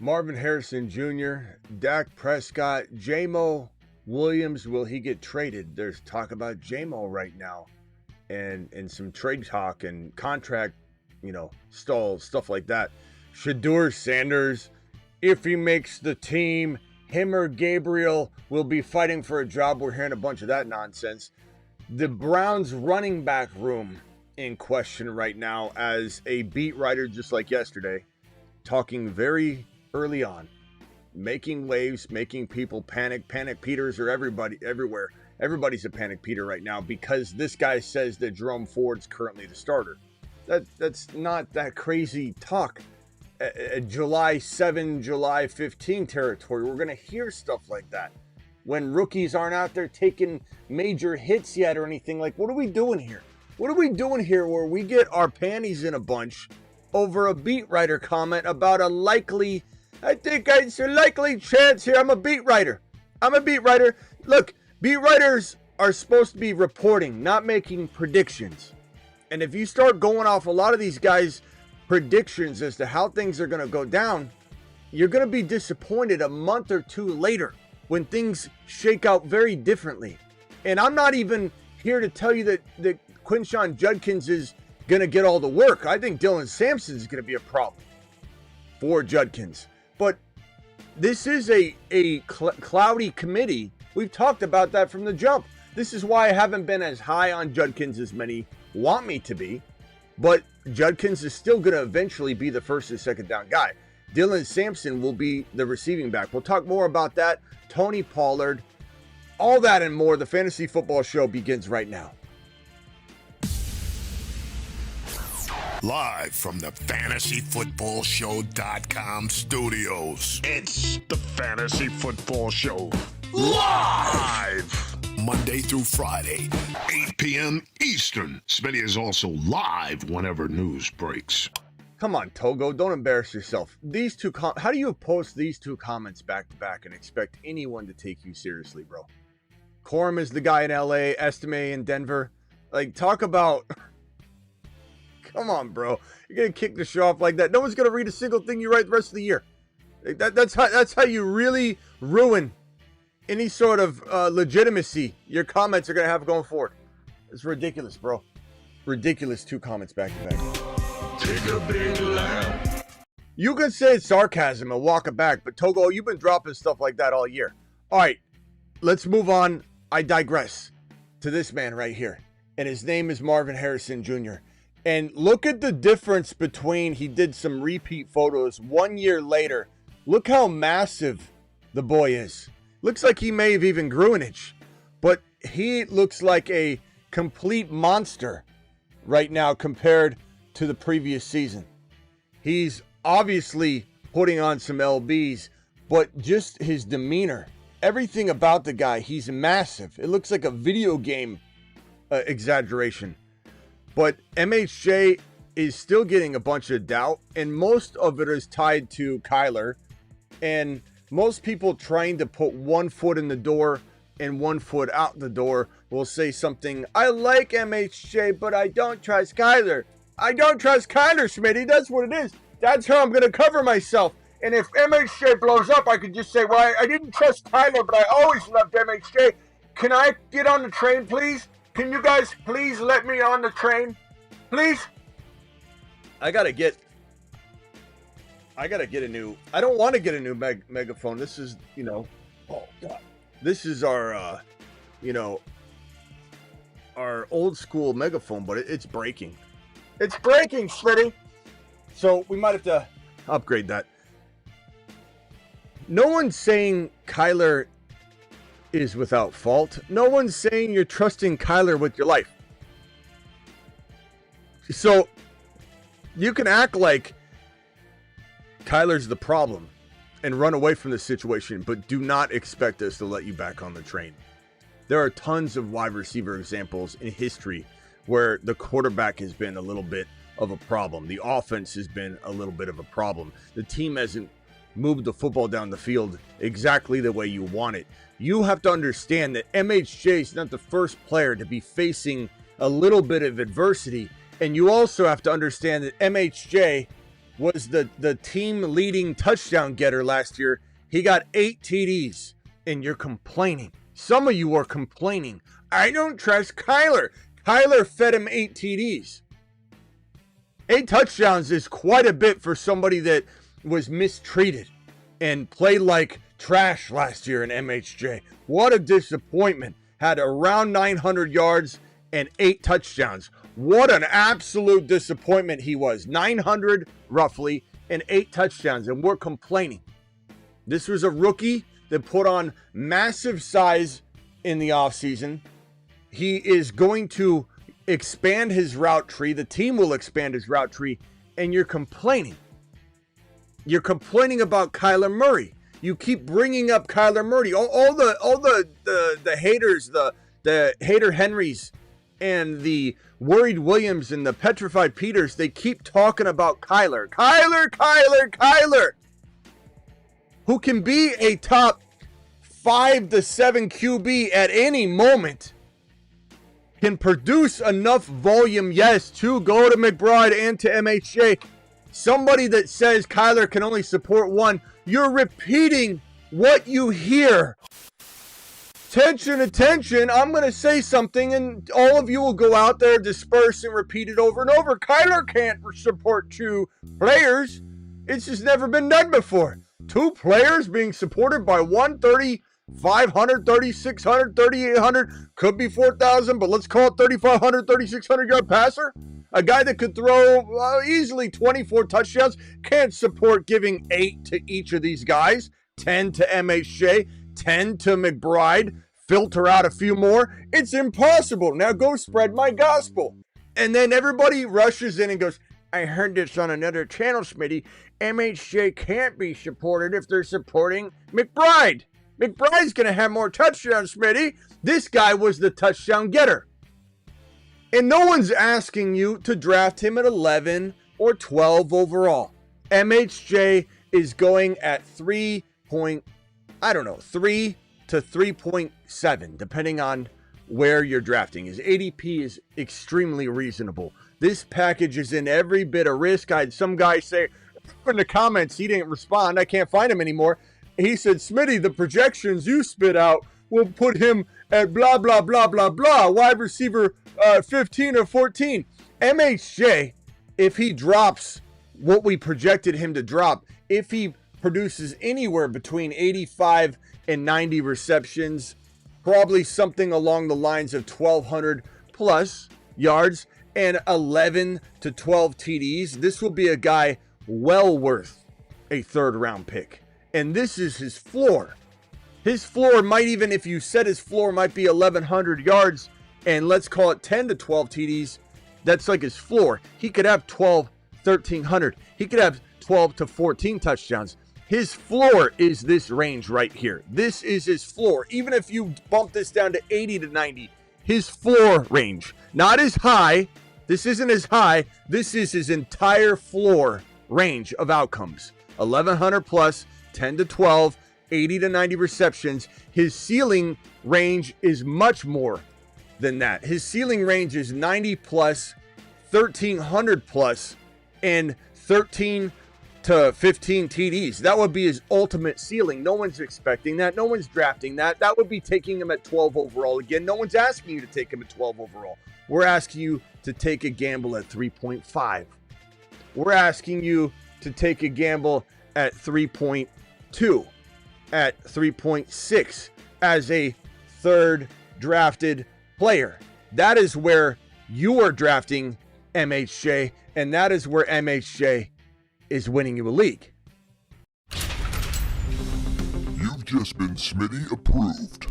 Marvin Harrison Jr., Dak Prescott, Jamo Williams, will he get traded? There's talk about Jamo right now and some trade talk and contract, stalls, stuff like that. Shedeur Sanders, if he makes the team, him or Gabriel will be fighting for a job. We're hearing a bunch of that nonsense. The Browns running back room in question right now as a beat writer, just like yesterday, talking very early on, making waves, making people panic. Panic Peters are everywhere. Everybody's a panic Peter right now because this guy says that Jerome Ford's currently the starter. That's not that crazy talk. July 7, July 15 territory. We're going to hear stuff like that when rookies aren't out there taking major hits yet or anything. Like, what are we doing here? What are we doing here where we get our panties in a bunch over a beat writer comment about a likely, I think it's a likely chance here. I'm a beat writer. Look, beat writers are supposed to be reporting, not making predictions. And if you start going off a lot of these guys' predictions as to how things are going to go down, you're going to be disappointed a month or two later when things shake out very differently. And I'm not even here to tell you that Quinshon Judkins is going to get all the work. I think Dylan Sampson is going to be a problem for Judkins. But this is a cloudy committee. We've talked about that from the jump. This is why I haven't been as high on Judkins as many want me to be. But Judkins is still going to eventually be the first and second down guy. Dylan Sampson will be the receiving back. We'll talk more about that. Tony Pollard, all that and more. The Fantasy Football Show begins right now. Live from the FantasyFootballShow.com studios. It's the Fantasy Football Show. Live! Monday through Friday, 8 p.m. Eastern. Smitty is also live whenever news breaks. Come on, Togo, don't embarrass yourself. These two, how do you post these two comments back to back and expect anyone to take you seriously, bro? Corum is the guy in LA, Estime in Denver. Like, talk about... Come on, bro. You're going to kick the show off like that. No one's going to read a single thing you write the rest of the year. That's how you really ruin any sort of legitimacy your comments are going to have going forward. It's ridiculous, bro. Ridiculous. Two comments back to back. Take a big laugh. You can say it's sarcasm and walk it back, but Togo, you've been dropping stuff like that all year. All right, let's move on. I digress to this man right here. And his name is Marvin Harrison Jr. And look at the difference between, he did some repeat photos 1 year later. Look how massive the boy is. Looks like he may have even grew an inch. But he looks like a complete monster right now compared to the previous season. He's obviously putting on some LBs, but just his demeanor, everything about the guy, he's massive. It looks like a video game exaggeration. But MHJ is still getting a bunch of doubt, and most of it is tied to Kyler. And most people trying to put 1 foot in the door and 1 foot out the door will say something, I like MHJ, but I don't trust Kyler. I don't trust Kyler, Smitty. That's what it is. That's how I'm going to cover myself. And if MHJ blows up, I could just say, well, I didn't trust Kyler, but I always loved MHJ. Can I get on the train, please? Can you guys please let me on the train? Please? I gotta get a new, I don't want to get a new megaphone. This is, oh God. This is our, our old school megaphone, but it's breaking. It's breaking, Smitty. So we might have to upgrade that. No one's saying Kyler is without fault. No one's saying you're trusting Kyler with your life. So you can act like Kyler's the problem and run away from the situation, but do not expect us to let you back on the train. There are tons of wide receiver examples in history where the quarterback has been a little bit of a problem. The offense has been a little bit of a problem. The team hasn't moved the football down the field exactly the way you want it. You have to understand that MHJ is not the first player to be facing a little bit of adversity. And you also have to understand that MHJ was the team leading touchdown getter last year. He got 8 TDs, and you're complaining. Some of you are complaining. I don't trust Kyler. Kyler fed him 8 TDs. 8 touchdowns is quite a bit for somebody that was mistreated and played like trash last year in MHJ. What a disappointment. Had around 900 yards and 8 touchdowns. What an absolute disappointment he was. 900 roughly and 8 touchdowns, and we're complaining. This was a rookie that put on massive size in the offseason. He is going to expand his route tree. The team will expand his route tree, and you're complaining. You're complaining about Kyler Murray. You keep bringing up Kyler Murray. All the haters, the hater Henrys, and the worried Williams and the petrified Peters, they keep talking about Kyler. Kyler, who can be a top 5 to 7 QB at any moment, can produce enough volume, yes, to go to McBride and to MHJ. Somebody that says Kyler can only support one, you're repeating what you hear. Attention, I'm going to say something and all of you will go out there, disperse, and repeat it over and over. Kyler can't support 2 players. It's just never been done before. 2 players being supported by 3,500, 3,600, 3,800, could be 4,000, but let's call it 3,500, 3,600 yard passer. A guy that could throw easily 24 touchdowns can't support giving 8 to each of these guys, 10 to MHJ, 10 to McBride, filter out a few more. It's impossible. Now go spread my gospel. And then everybody rushes in and goes, I heard this on another channel, Smitty. MHJ can't be supported if they're supporting McBride. McBride's going to have more touchdowns, Smitty. This guy was the touchdown getter. And no one's asking you to draft him at 11 or 12 overall. MHJ is going at 3 to 3.7, depending on where you're drafting. His ADP is extremely reasonable. This package is in every bit of risk. I had some guy say in the comments, he didn't respond. I can't find him anymore. He said, Smitty, the projections you spit out will put him at blah, blah, blah, blah, blah, wide receiver 15 or 14. MHJ, if he drops what we projected him to drop, if he produces anywhere between 85 and 90 receptions, probably something along the lines of 1,200 plus yards and 11 to 12 TDs, this will be a guy well worth a 3rd round pick. And this is his floor. His floor might even, if you said his floor might be 1,100 yards and let's call it 10 to 12 TDs, that's like his floor. He could have 1,300. He could have 12 to 14 touchdowns. His floor is this range right here. This is his floor. Even if you bump this down to 80 to 90, his floor range, not his high. This isn't his high. This is his entire floor range of outcomes. 1,100 plus, 10 to 12, 80 to 90 receptions. His ceiling range is much more than that. His ceiling range is 90 plus, 1,300 plus, and 13 to 15 TDs. That would be his ultimate ceiling. No one's expecting that. No one's drafting that. That would be taking him at 12 overall. Again, no one's asking you to take him at 12 overall. We're asking you to take a gamble at 3.5. We're asking you to take a gamble at 3.2, at 3.6 as a 3rd drafted player. That is where you are drafting MHJ, and that is where MHJ is winning you a league. You've just been Smitty approved.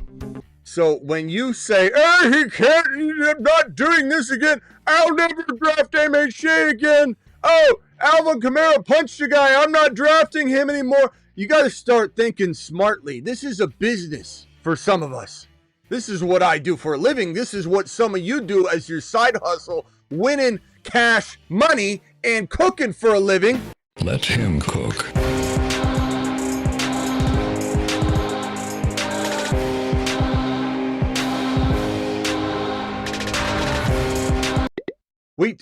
So when you say, he can't, I'm not doing this again, I'll never draft MHJ again. Oh, Alvin Kamara punched a guy, I'm not drafting him anymore. You got to start thinking smartly. This is a business for some of us. This is what I do for a living. This is what some of you do as your side hustle, winning cash money and cooking for a living. Let him cook.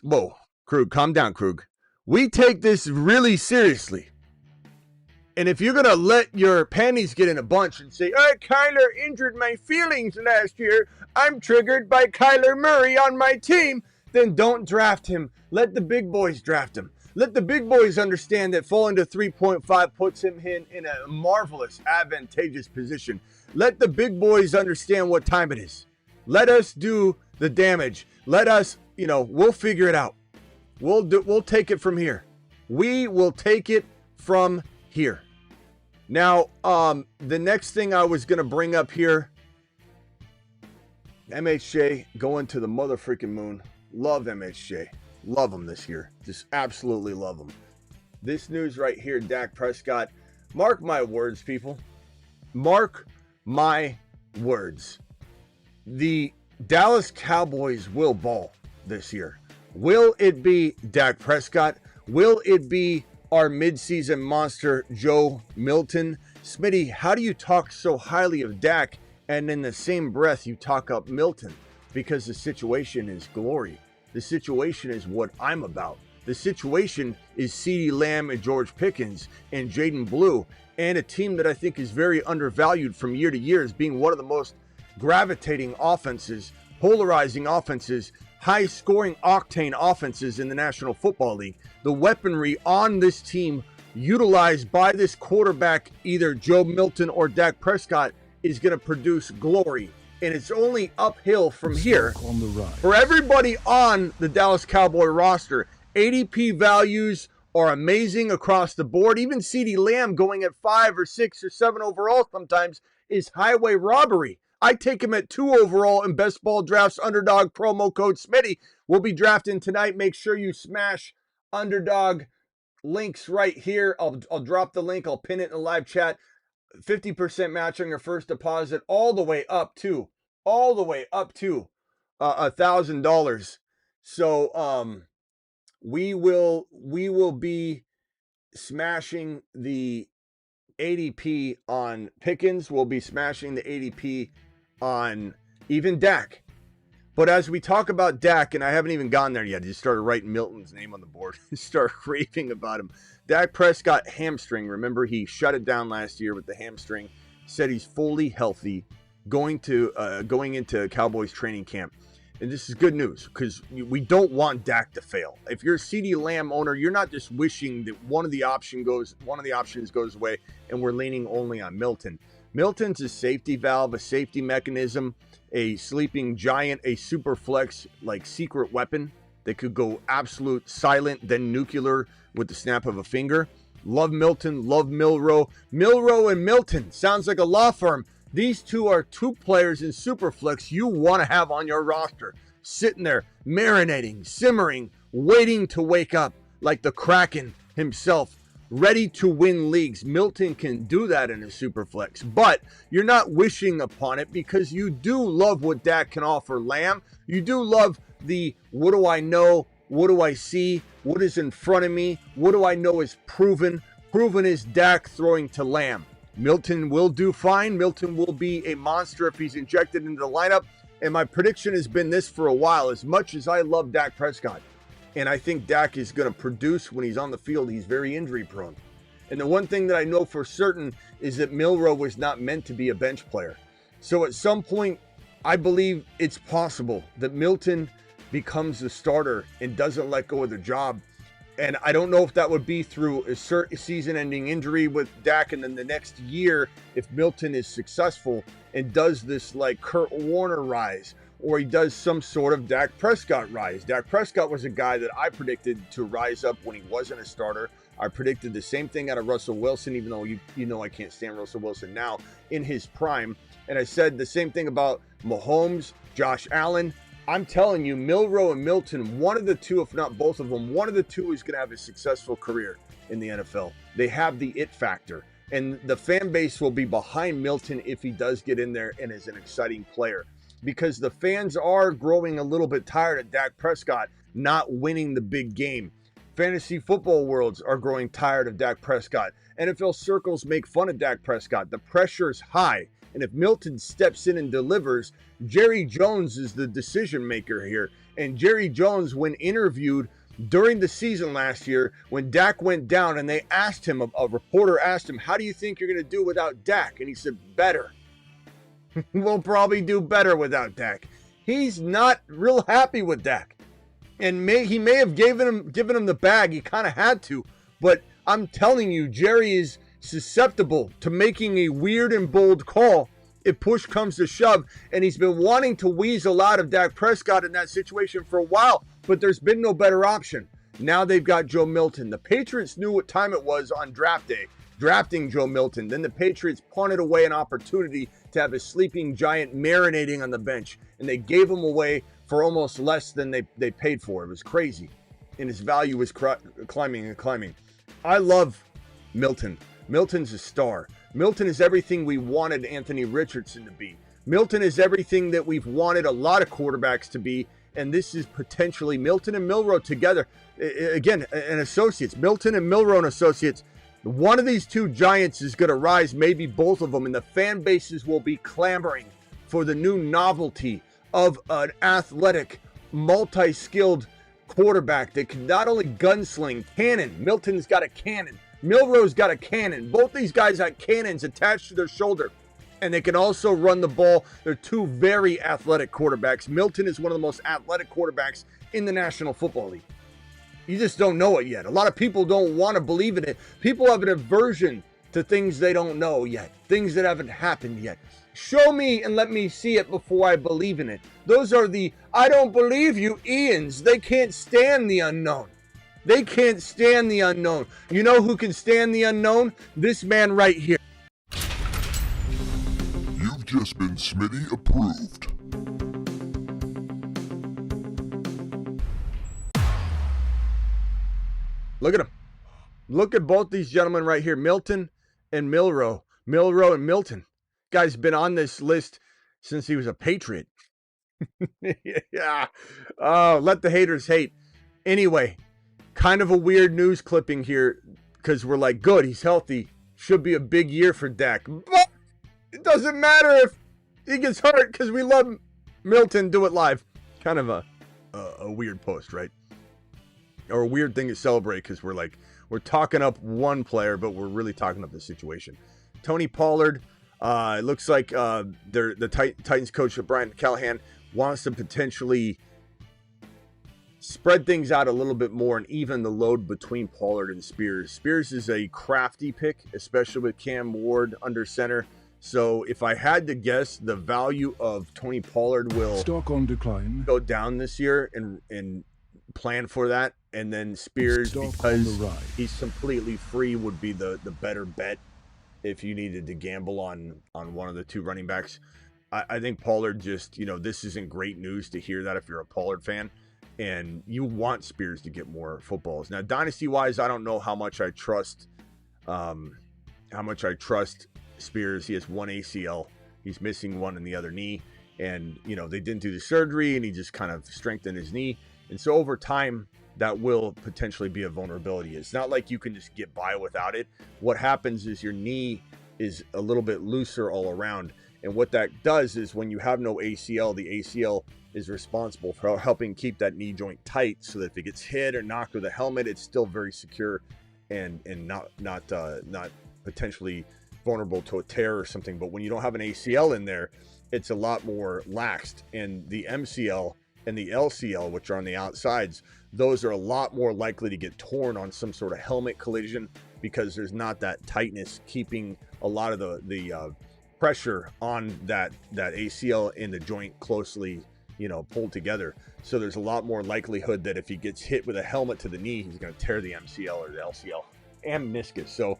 Whoa, Krug, calm down, Krug. We take this really seriously. And if you're going to let your panties get in a bunch and say, oh, Kyler injured my feelings last year, I'm triggered by Kyler Murray on my team, then don't draft him. Let the big boys draft him. Let the big boys understand that falling to 3.5 puts him in a marvelous, advantageous position. Let the big boys understand what time it is. Let us do the damage. Let us, we'll figure it out. We'll take it from here. We will take it from here. Now, the next thing I was going to bring up here, MHJ going to the motherfucking moon. Love MHJ. Love him this year. Just absolutely love him. This news right here, Dak Prescott. Mark my words, people. Mark my words. The Dallas Cowboys will ball this year. Will it be Dak Prescott? Will it be our midseason monster, Joe Milton? Smitty, how do you talk so highly of Dak and in the same breath you talk up Milton? Because the situation is glory. The situation is what I'm about. The situation is CeeDee Lamb and George Pickens and Jaden Blue, and a team that I think is very undervalued from year to year as being one of the most gravitating offenses, polarizing offenses, high-scoring octane offenses in the National Football League. The weaponry on this team utilized by this quarterback, either Joe Milton or Dak Prescott, is going to produce glory. And it's only uphill from here on the run. For everybody on the Dallas Cowboy roster. ADP values are amazing across the board. Even CeeDee Lamb going at 5 or 6 or 7 overall sometimes is highway robbery. I take him at 2 overall in best ball drafts. Underdog promo code Smitty. We'll be drafting tonight. Make sure you smash Underdog links right here. I'll drop the link. I'll pin it in the live chat. 50% match on your first deposit, all the way up to $1,000. So we will be smashing the ADP on Pickens. We'll be smashing the ADP on even Dak. But as we talk about Dak, and I haven't even gotten there yet, I just started writing Milton's name on the board, start raving about him. Dak Prescott hamstring. Remember, he shut it down last year with the hamstring. Said he's fully healthy going into Cowboys training camp. And this is good news because we don't want Dak to fail. If you're a CeeDee Lamb owner, you're not just wishing that one of the options goes away and we're leaning only on Milton. Milton's a safety valve, a safety mechanism, a sleeping giant, a super flex like secret weapon that could go absolute silent, then nuclear with the snap of a finger. Love Milton, love Milrow. Milrow and Milton sounds like a law firm. These two are two players in Superflex you want to have on your roster, sitting there, marinating, simmering, waiting to wake up like the Kraken himself, ready to win leagues. Milton can do that in a Superflex, but you're not wishing upon it because you do love what Dak can offer Lamb. You do love the what do I know, what do I see, what is in front of me, what do I know is proven. Proven is Dak throwing to Lamb. Milton will do fine. Milton will be a monster if he's injected into the lineup. And my prediction has been this for a while. As much as I love Dak Prescott, and I think Dak is going to produce when he's on the field, he's very injury prone. And the one thing that I know for certain is that Milrow was not meant to be a bench player. So at some point, I believe it's possible that Milton becomes the starter and doesn't let go of the job. And I don't know if that would be through a season-ending injury with Dak, and then the next year, if Milton is successful and does this like Kurt Warner rise, or he does some sort of Dak Prescott rise. Dak Prescott was a guy that I predicted to rise up when he wasn't a starter. I predicted the same thing out of Russell Wilson, even though you know I can't stand Russell Wilson now in his prime. And I said the same thing about Mahomes, Josh Allen. I'm telling you, Milrow and Milton, one of the two, if not both of them, one of the two is going to have a successful career in the NFL. They have the it factor. And the fan base will be behind Milton if he does get in there and is an exciting player. Because the fans are growing a little bit tired of Dak Prescott not winning the big game. Fantasy football worlds are growing tired of Dak Prescott. NFL circles make fun of Dak Prescott. The pressure is high. And if Milton steps in and delivers, Jerry Jones is the decision maker here. And Jerry Jones, when interviewed during the season last year when Dak went down and they asked him, a reporter asked him, how do you think you're going to do without Dak? And he said, better. We'll probably do better without Dak. He's not real happy with Dak. And he may have given him the bag. He kind of had to. But I'm telling you, Jerry is susceptible to making a weird and bold call if push comes to shove. And he's been wanting to weasel out of Dak Prescott in that situation for a while. But there's been no better option. Now they've got Joe Milton. The Patriots knew what time it was on draft day, drafting Joe Milton. Then the Patriots punted away an opportunity to have a sleeping giant marinating on the bench. And they gave him away for almost less than they paid for. It was crazy. And his value was climbing and climbing. I love Milton. Milton's a star. Milton is everything we wanted Anthony Richardson to be. Milton is everything that we've wanted a lot of quarterbacks to be. And this is potentially Milton and Milroe together. Again, and associates. Milton and Milroe and associates. One of these two giants is going to rise, maybe both of them. And the fan bases will be clamoring for the new novelty of an athletic, multi-skilled quarterback that can not only gunsling, cannon. Milton's got a cannon. Milroe's got a cannon. Both these guys got cannons attached to their shoulder, and they can also run the ball. They're two very athletic quarterbacks. Milton is one of the most athletic quarterbacks in the National Football League. You just don't know it yet. A lot of people don't want to believe in it. People have an aversion to things they don't know yet, things that haven't happened yet. Show me and let me see it before I believe in it. Those are the I don't believe you Ians. They can't stand the unknown. They can't stand the unknown. You know who can stand the unknown? This man right here. You've just been Smitty approved. Look at him. Look at both these gentlemen right here, Milton and Milroe. Milroe and Milton. Guy's been on this list since he was a Patriot. Yeah. Oh, let the haters hate. Anyway, kind of a weird news clipping here because we're like, good, he's healthy. Should be a big year for Dak. But it doesn't matter if he gets hurt because we love Milton. Do it live. Kind of a weird post, right? Or a weird thing to celebrate because we're talking up one player, but we're really talking up the situation. Tony Pollard. It looks like the Titans coach, Brian Callahan, wants to potentially spread things out a little bit more and even the load between Pollard and Spears. Spears is a crafty pick, especially with Cam Ward under center. So if I had to guess, the value of Tony Pollard will stock on decline, go down this year and plan for that. And then Spears, because he's completely free, would be the better bet if you needed to gamble on one of the two running backs. I think Pollard just, this isn't great news to hear that if you're a Pollard fan. And you want Spears to get more footballs. Now, dynasty-wise, I don't know how much I trust Spears. He has one ACL. He's missing one in the other knee. And, they didn't do the surgery, and he just kind of strengthened his knee. And so over time, that will potentially be a vulnerability. It's not like you can just get by without it. What happens is your knee is a little bit looser all around. And what that does is when you have no ACL, the ACL is responsible for helping keep that knee joint tight so that if it gets hit or knocked with a helmet, it's still very secure and not potentially vulnerable to a tear or something. But when you don't have an ACL in there, it's a lot more laxed. And the MCL and the LCL, which are on the outsides, those are a lot more likely to get torn on some sort of helmet collision because there's not that tightness keeping a lot of the pressure on that ACL in the joint closely, pulled together. So there's a lot more likelihood that if he gets hit with a helmet to the knee, he's going to tear the MCL or the LCL and meniscus. So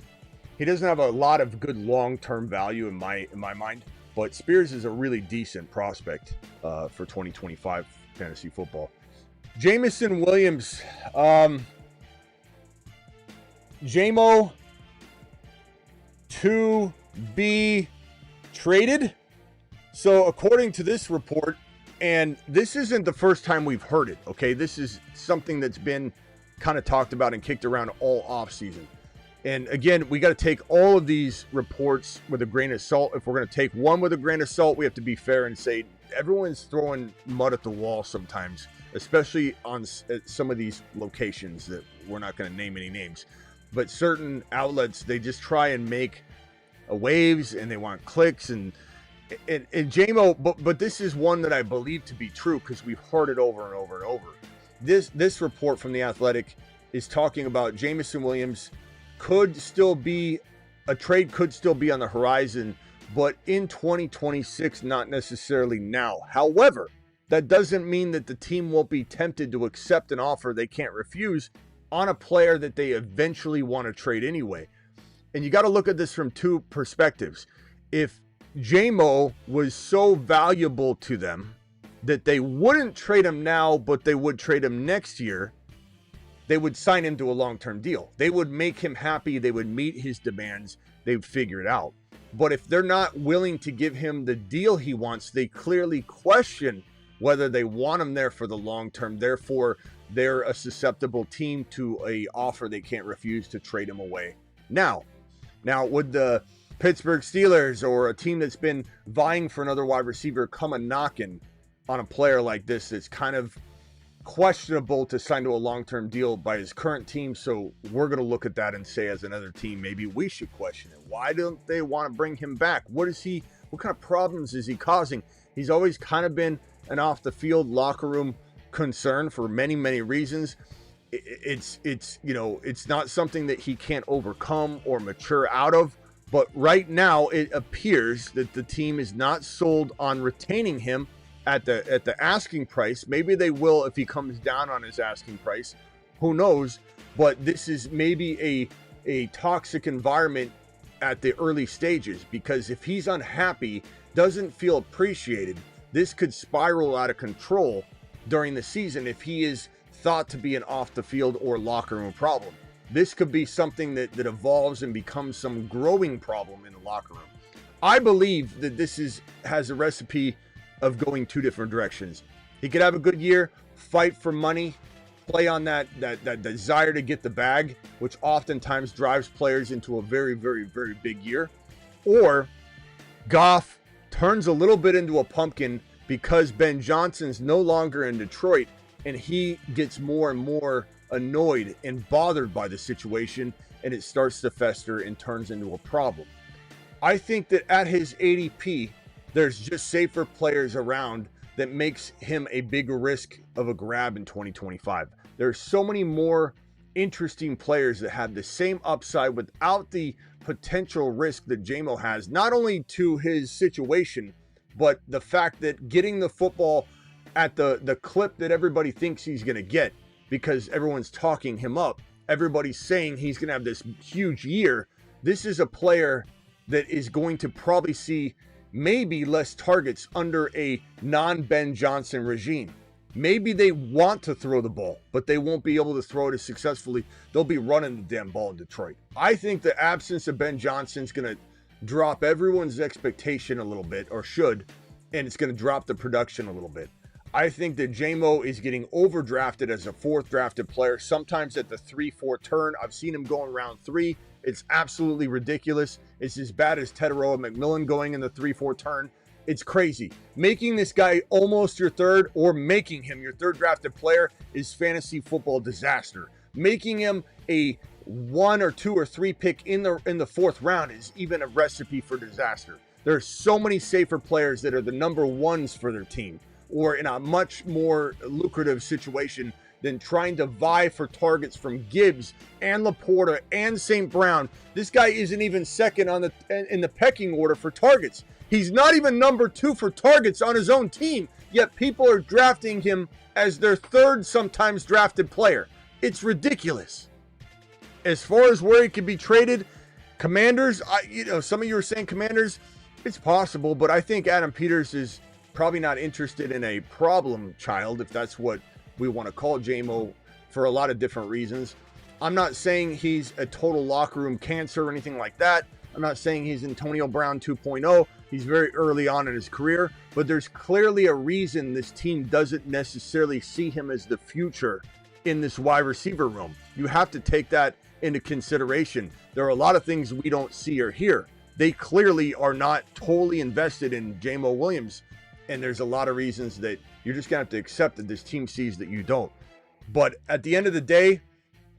he doesn't have a lot of good long-term value in my mind, but Spears is a really decent prospect for 2025 fantasy football. Jameson Williams, Jamo to be traded. So according to this report, and this isn't the first time we've heard it, okay? This is something that's been kind of talked about and kicked around all offseason. And again, we got to take all of these reports with a grain of salt. If we're going to take one with a grain of salt, we have to be fair and say everyone's throwing mud at the wall sometimes, especially on some of these locations that we're not going to name any names, but certain outlets, they just try and make waves and they want clicks and Jamo, but this is one that I believe to be true because we've heard it over and over and over. This report from The Athletic is talking about Jameson Williams could still be a trade, could still be on the horizon, but in 2026, not necessarily now. However, that doesn't mean that the team won't be tempted to accept an offer they can't refuse on a player that they eventually want to trade anyway. And you got to look at this from two perspectives. If Jamo was so valuable to them that they wouldn't trade him now, but they would trade him next year, they would sign him to a long-term deal. They would make him happy. They would meet his demands. They'd figure it out. But if they're not willing to give him the deal he wants, they clearly question whether they want him there for the long term. Therefore, they're a susceptible team to a offer they can't refuse to trade him away. Now, would the Pittsburgh Steelers or a team that's been vying for another wide receiver come a knocking on a player like this that's kind of questionable to sign to a long-term deal by his current team? So we're going to look at that and say, as another team, maybe we should question it. Why don't they want to bring him back? What kind of problems is he causing? He's always kind of been an off the field locker room concern for many, many reasons. It's not something that he can't overcome or mature out of. But right now, it appears that the team is not sold on retaining him at the asking price. Maybe they will if he comes down on his asking price. Who knows? But this is maybe a toxic environment at the early stages, because if he's unhappy, doesn't feel appreciated, this could spiral out of control during the season if he is thought to be an off the field or locker room problem. This could be something that evolves and becomes some growing problem in the locker room. I believe that this has a recipe of going two different directions. He could have a good year, fight for money, play on that desire to get the bag, which oftentimes drives players into a very, very, very big year. Or Goff turns a little bit into a pumpkin because Ben Johnson's no longer in Detroit, and he gets more and more annoyed and bothered by the situation, and it starts to fester and turns into a problem. I think that at his ADP, there's just safer players around that makes him a bigger risk of a grab in 2025. There's so many more interesting players that have the same upside without the potential risk that Jamo has, not only to his situation, but the fact that getting the football at the clip that everybody thinks he's going to get, because everyone's talking him up. Everybody's saying he's going to have this huge year. This is a player that is going to probably see maybe less targets under a non-Ben Johnson regime. Maybe they want to throw the ball, but they won't be able to throw it as successfully. They'll be running the damn ball in Detroit. I think the absence of Ben Johnson is going to drop everyone's expectation a little bit, or should, and it's going to drop the production a little bit. I think that Jamo is getting overdrafted as a fourth drafted player, sometimes at the 3-4 turn. I've seen him going round 3. It's absolutely ridiculous. It's as bad as Tedero McMillan going in the 3-4 turn. It's crazy. Making this guy almost your third, or making him your third drafted player, is fantasy football disaster. Making him a 1 or 2 or 3 pick in the fourth round is even a recipe for disaster. There are so many safer players that are the number ones for their team, or in a much more lucrative situation than trying to vie for targets from Gibbs and Laporta and St. Brown. This guy isn't even second in the pecking order for targets. He's not even number 2 for targets on his own team, yet people are drafting him as their third sometimes drafted player. It's ridiculous. As far as where he could be traded, Commanders, some of you are saying Commanders, it's possible, but I think Adam Peters is probably not interested in a problem child, if that's what we want to call Jamo, for a lot of different reasons. I'm not saying he's a total locker room cancer or anything like that. I'm not saying he's Antonio Brown 2.0. He's very early on in his career, but there's clearly a reason this team doesn't necessarily see him as the future in this wide receiver room. You have to take that into consideration. There are a lot of things we don't see or hear. They clearly are not totally invested in Jamo Williams. And there's a lot of reasons that you're just going to have to accept that this team sees that you don't. But at the end of the day,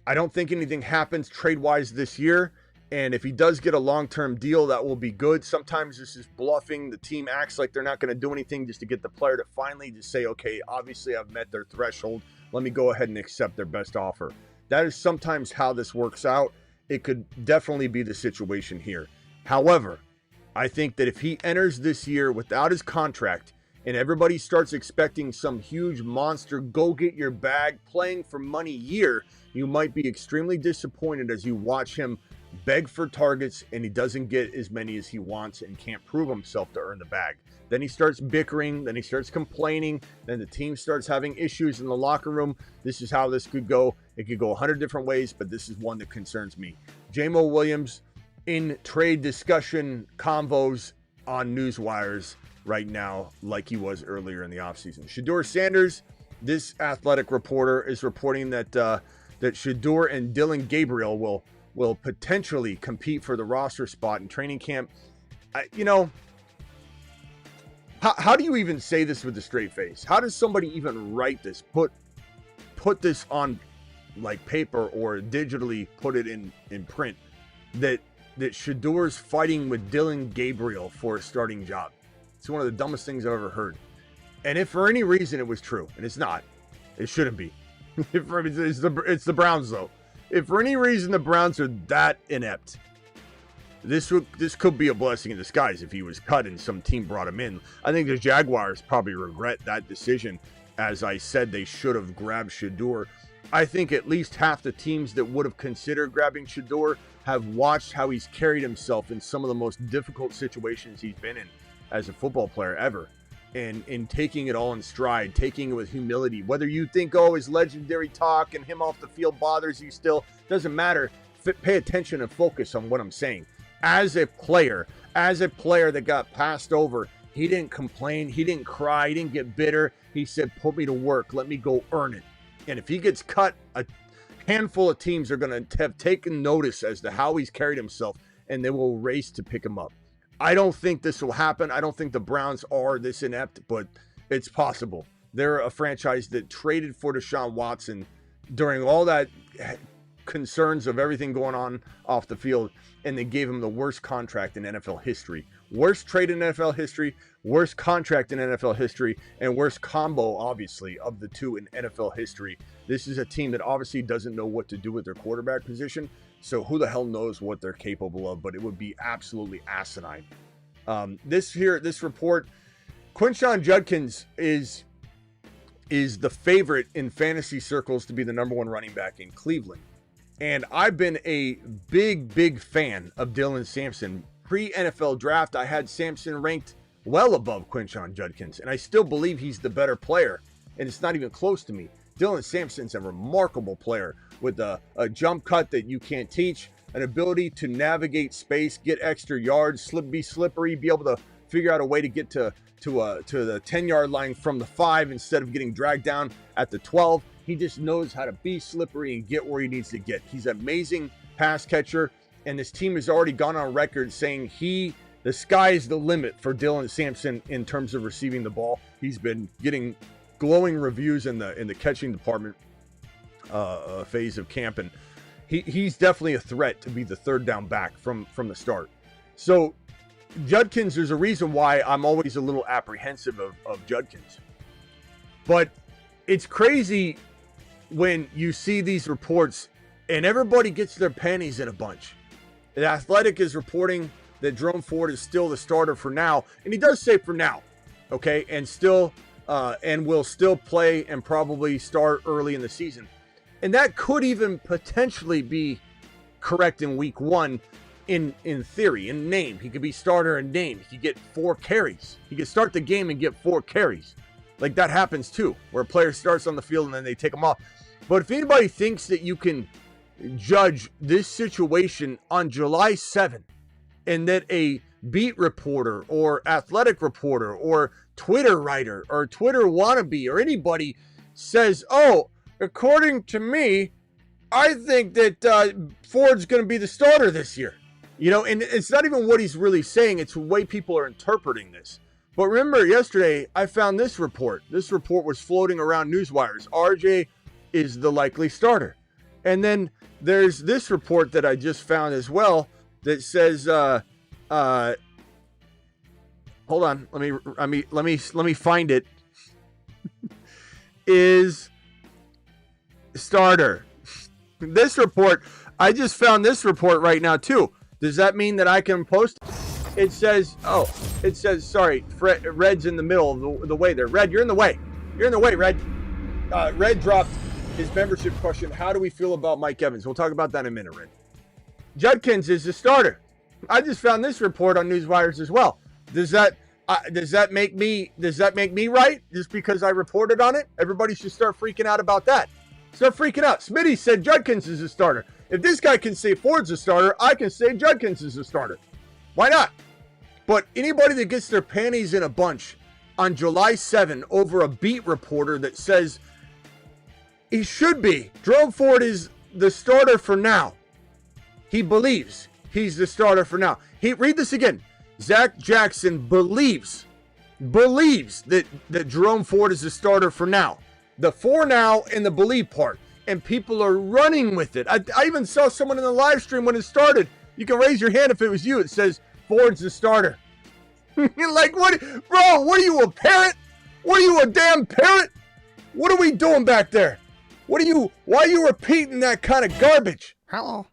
I don't think anything happens trade-wise this year. And if he does get a long-term deal, that will be good. Sometimes this is bluffing. The team acts like they're not going to do anything just to get the player to finally just say, okay, obviously I've met their threshold. Let me go ahead and accept their best offer. That is sometimes how this works out. It could definitely be the situation here. However, I think that if he enters this year without his contract and everybody starts expecting some huge monster, go get your bag, playing for money year, you might be extremely disappointed as you watch him beg for targets and he doesn't get as many as he wants and can't prove himself to earn the bag. Then he starts bickering, then he starts complaining, then the team starts having issues in the locker room. This is how this could go. It could go 100 different ways, but this is one that concerns me. Jamo Williams in trade discussion convos on news wires right now, like he was earlier in the offseason. Shedeur Sanders, this athletic reporter, is reporting that that Shedeur and Dillon Gabriel will potentially compete for the roster spot in training camp. How do you even say this with a straight face? How does somebody even write this? Put this on like paper or digitally put it in print that Shedeur's fighting with Dillon Gabriel for a starting job. It's one of the dumbest things I've ever heard. And if for any reason it was true, and it's not, it shouldn't be. It's the Browns though. If for any reason the Browns are that inept, this could be a blessing in disguise if he was cut and some team brought him in. I think the Jaguars probably regret that decision. As I said, they should have grabbed Shedeur. I think at least half the teams that would have considered grabbing Shedeur have watched how he's carried himself in some of the most difficult situations he's been in as a football player ever. And in taking it all in stride, taking it with humility. Whether you think, oh, his legendary talk and him off the field bothers you still, doesn't matter. Pay attention and focus on what I'm saying. As a player that got passed over, he didn't complain, he didn't cry, he didn't get bitter. He said, put me to work, let me go earn it. And if he gets cut, a handful of teams are going to have taken notice as to how he's carried himself, and they will race to pick him up. I don't think this will happen. I don't think the Browns are this inept, but it's possible. They're a franchise that traded for Deshaun Watson during all that concerns of everything going on off the field, and they gave him the worst contract in NFL history. Worst trade in NFL history, worst contract in NFL history, and worst combo, obviously, of the two in NFL history. This is a team that obviously doesn't know what to do with their quarterback position, so who the hell knows what they're capable of, but it would be absolutely asinine. This report, Quinshon Judkins is the favorite in fantasy circles to be the number one running back in Cleveland. And I've been a big fan of Dylan Sampson. Pre-NFL draft, I had Sampson ranked well above Quinshon Judkins, and I still believe he's the better player, and it's not even close to me. Dylan Sampson's a remarkable player with a jump cut that you can't teach, an ability to navigate space, get extra yards, be slippery, be able to figure out a way to get to the 10-yard line from the 5 instead of getting dragged down at the 12. He just knows how to be slippery and get where he needs to get. He's an amazing pass catcher, and this team has already gone on record saying the sky's the limit for Dylan Sampson in terms of receiving the ball. He's been getting glowing reviews in the catching department phase of camp, and he's definitely a threat to be the third down back from the start. So Judkins, there's a reason why I'm always a little apprehensive of Judkins. But it's crazy when you see these reports and everybody gets their panties in a bunch. The Athletic is reporting that Jerome Ford is still the starter for now, and he does say for now, okay, and will still play and probably start early in the season. And that could even potentially be correct in week 1 in theory, in name. He could be starter in name. He could get 4 carries. He could start the game and get 4 carries. Like that happens too, where a player starts on the field and then they take him off. But if anybody thinks that you can judge this situation on July 7th and that a beat reporter or athletic reporter or Twitter writer or Twitter wannabe or anybody says, oh, according to me, I think that Ford's going to be the starter this year. You know, and it's not even what he's really saying. It's the way people are interpreting this. But remember, yesterday, I found this report. This report was floating around newswires. RJ is the likely starter. And then there's this report that I just found as well that says, hold on, let me find it. Is starter. This report, I just found this report right now too. Does that mean that I can post? It says, sorry, Red's in the middle of the way there. Red, you're in the way. You're in the way, Red. Red dropped his membership question. How do we feel about Mike Evans? We'll talk about that in a minute, Red. Judkins is the starter. I just found this report on Newswires as well. Does that make me right? Just because I reported on it? Everybody should start freaking out about that. Start freaking out. Smitty said Judkins is a starter. If this guy can say Ford's a starter, I can say Judkins is a starter. Why not? But anybody that gets their panties in a bunch on July 7 over a beat reporter that says he should be, Jerome Ford is the starter for now. He believes he's the starter for now. Read this again. Zach Jackson believes that Jerome Ford is the starter for now. The for now and the believe part. And people are running with it. I even saw someone in the live stream when it started. You can raise your hand if it was you. It says, Ford's the starter. You're like, what? Bro, what are you, a parrot? What are you, a damn parrot? What are we doing back there? Why are you repeating that kind of garbage? Hello.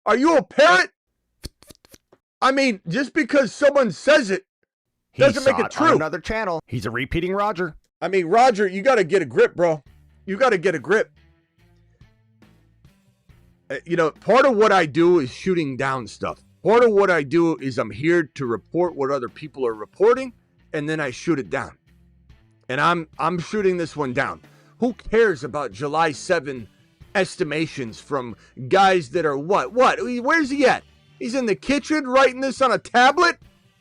Are you a parrot? I mean, just because someone says it doesn't make it true. On another channel. He's a repeating Roger. I mean, Roger, you got to get a grip, bro. You got to get a grip. Part of what I do is shooting down stuff. Part of what I do is I'm here to report what other people are reporting, and then I shoot it down. And I'm shooting this one down. Who cares about July 7 estimations from guys that are what? Where's he at? He's in the kitchen writing this on a tablet?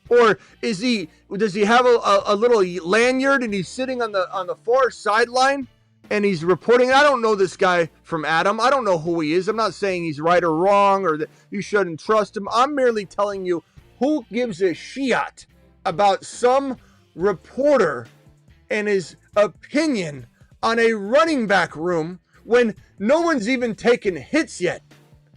Or does he have a little lanyard and he's sitting on the far sideline and he's reporting? I don't know this guy from Adam. I don't know who he is. I'm not saying he's right or wrong or that you shouldn't trust him. I'm merely telling you who gives a shit about some reporter and his opinion on a running back room when no one's even taken hits yet.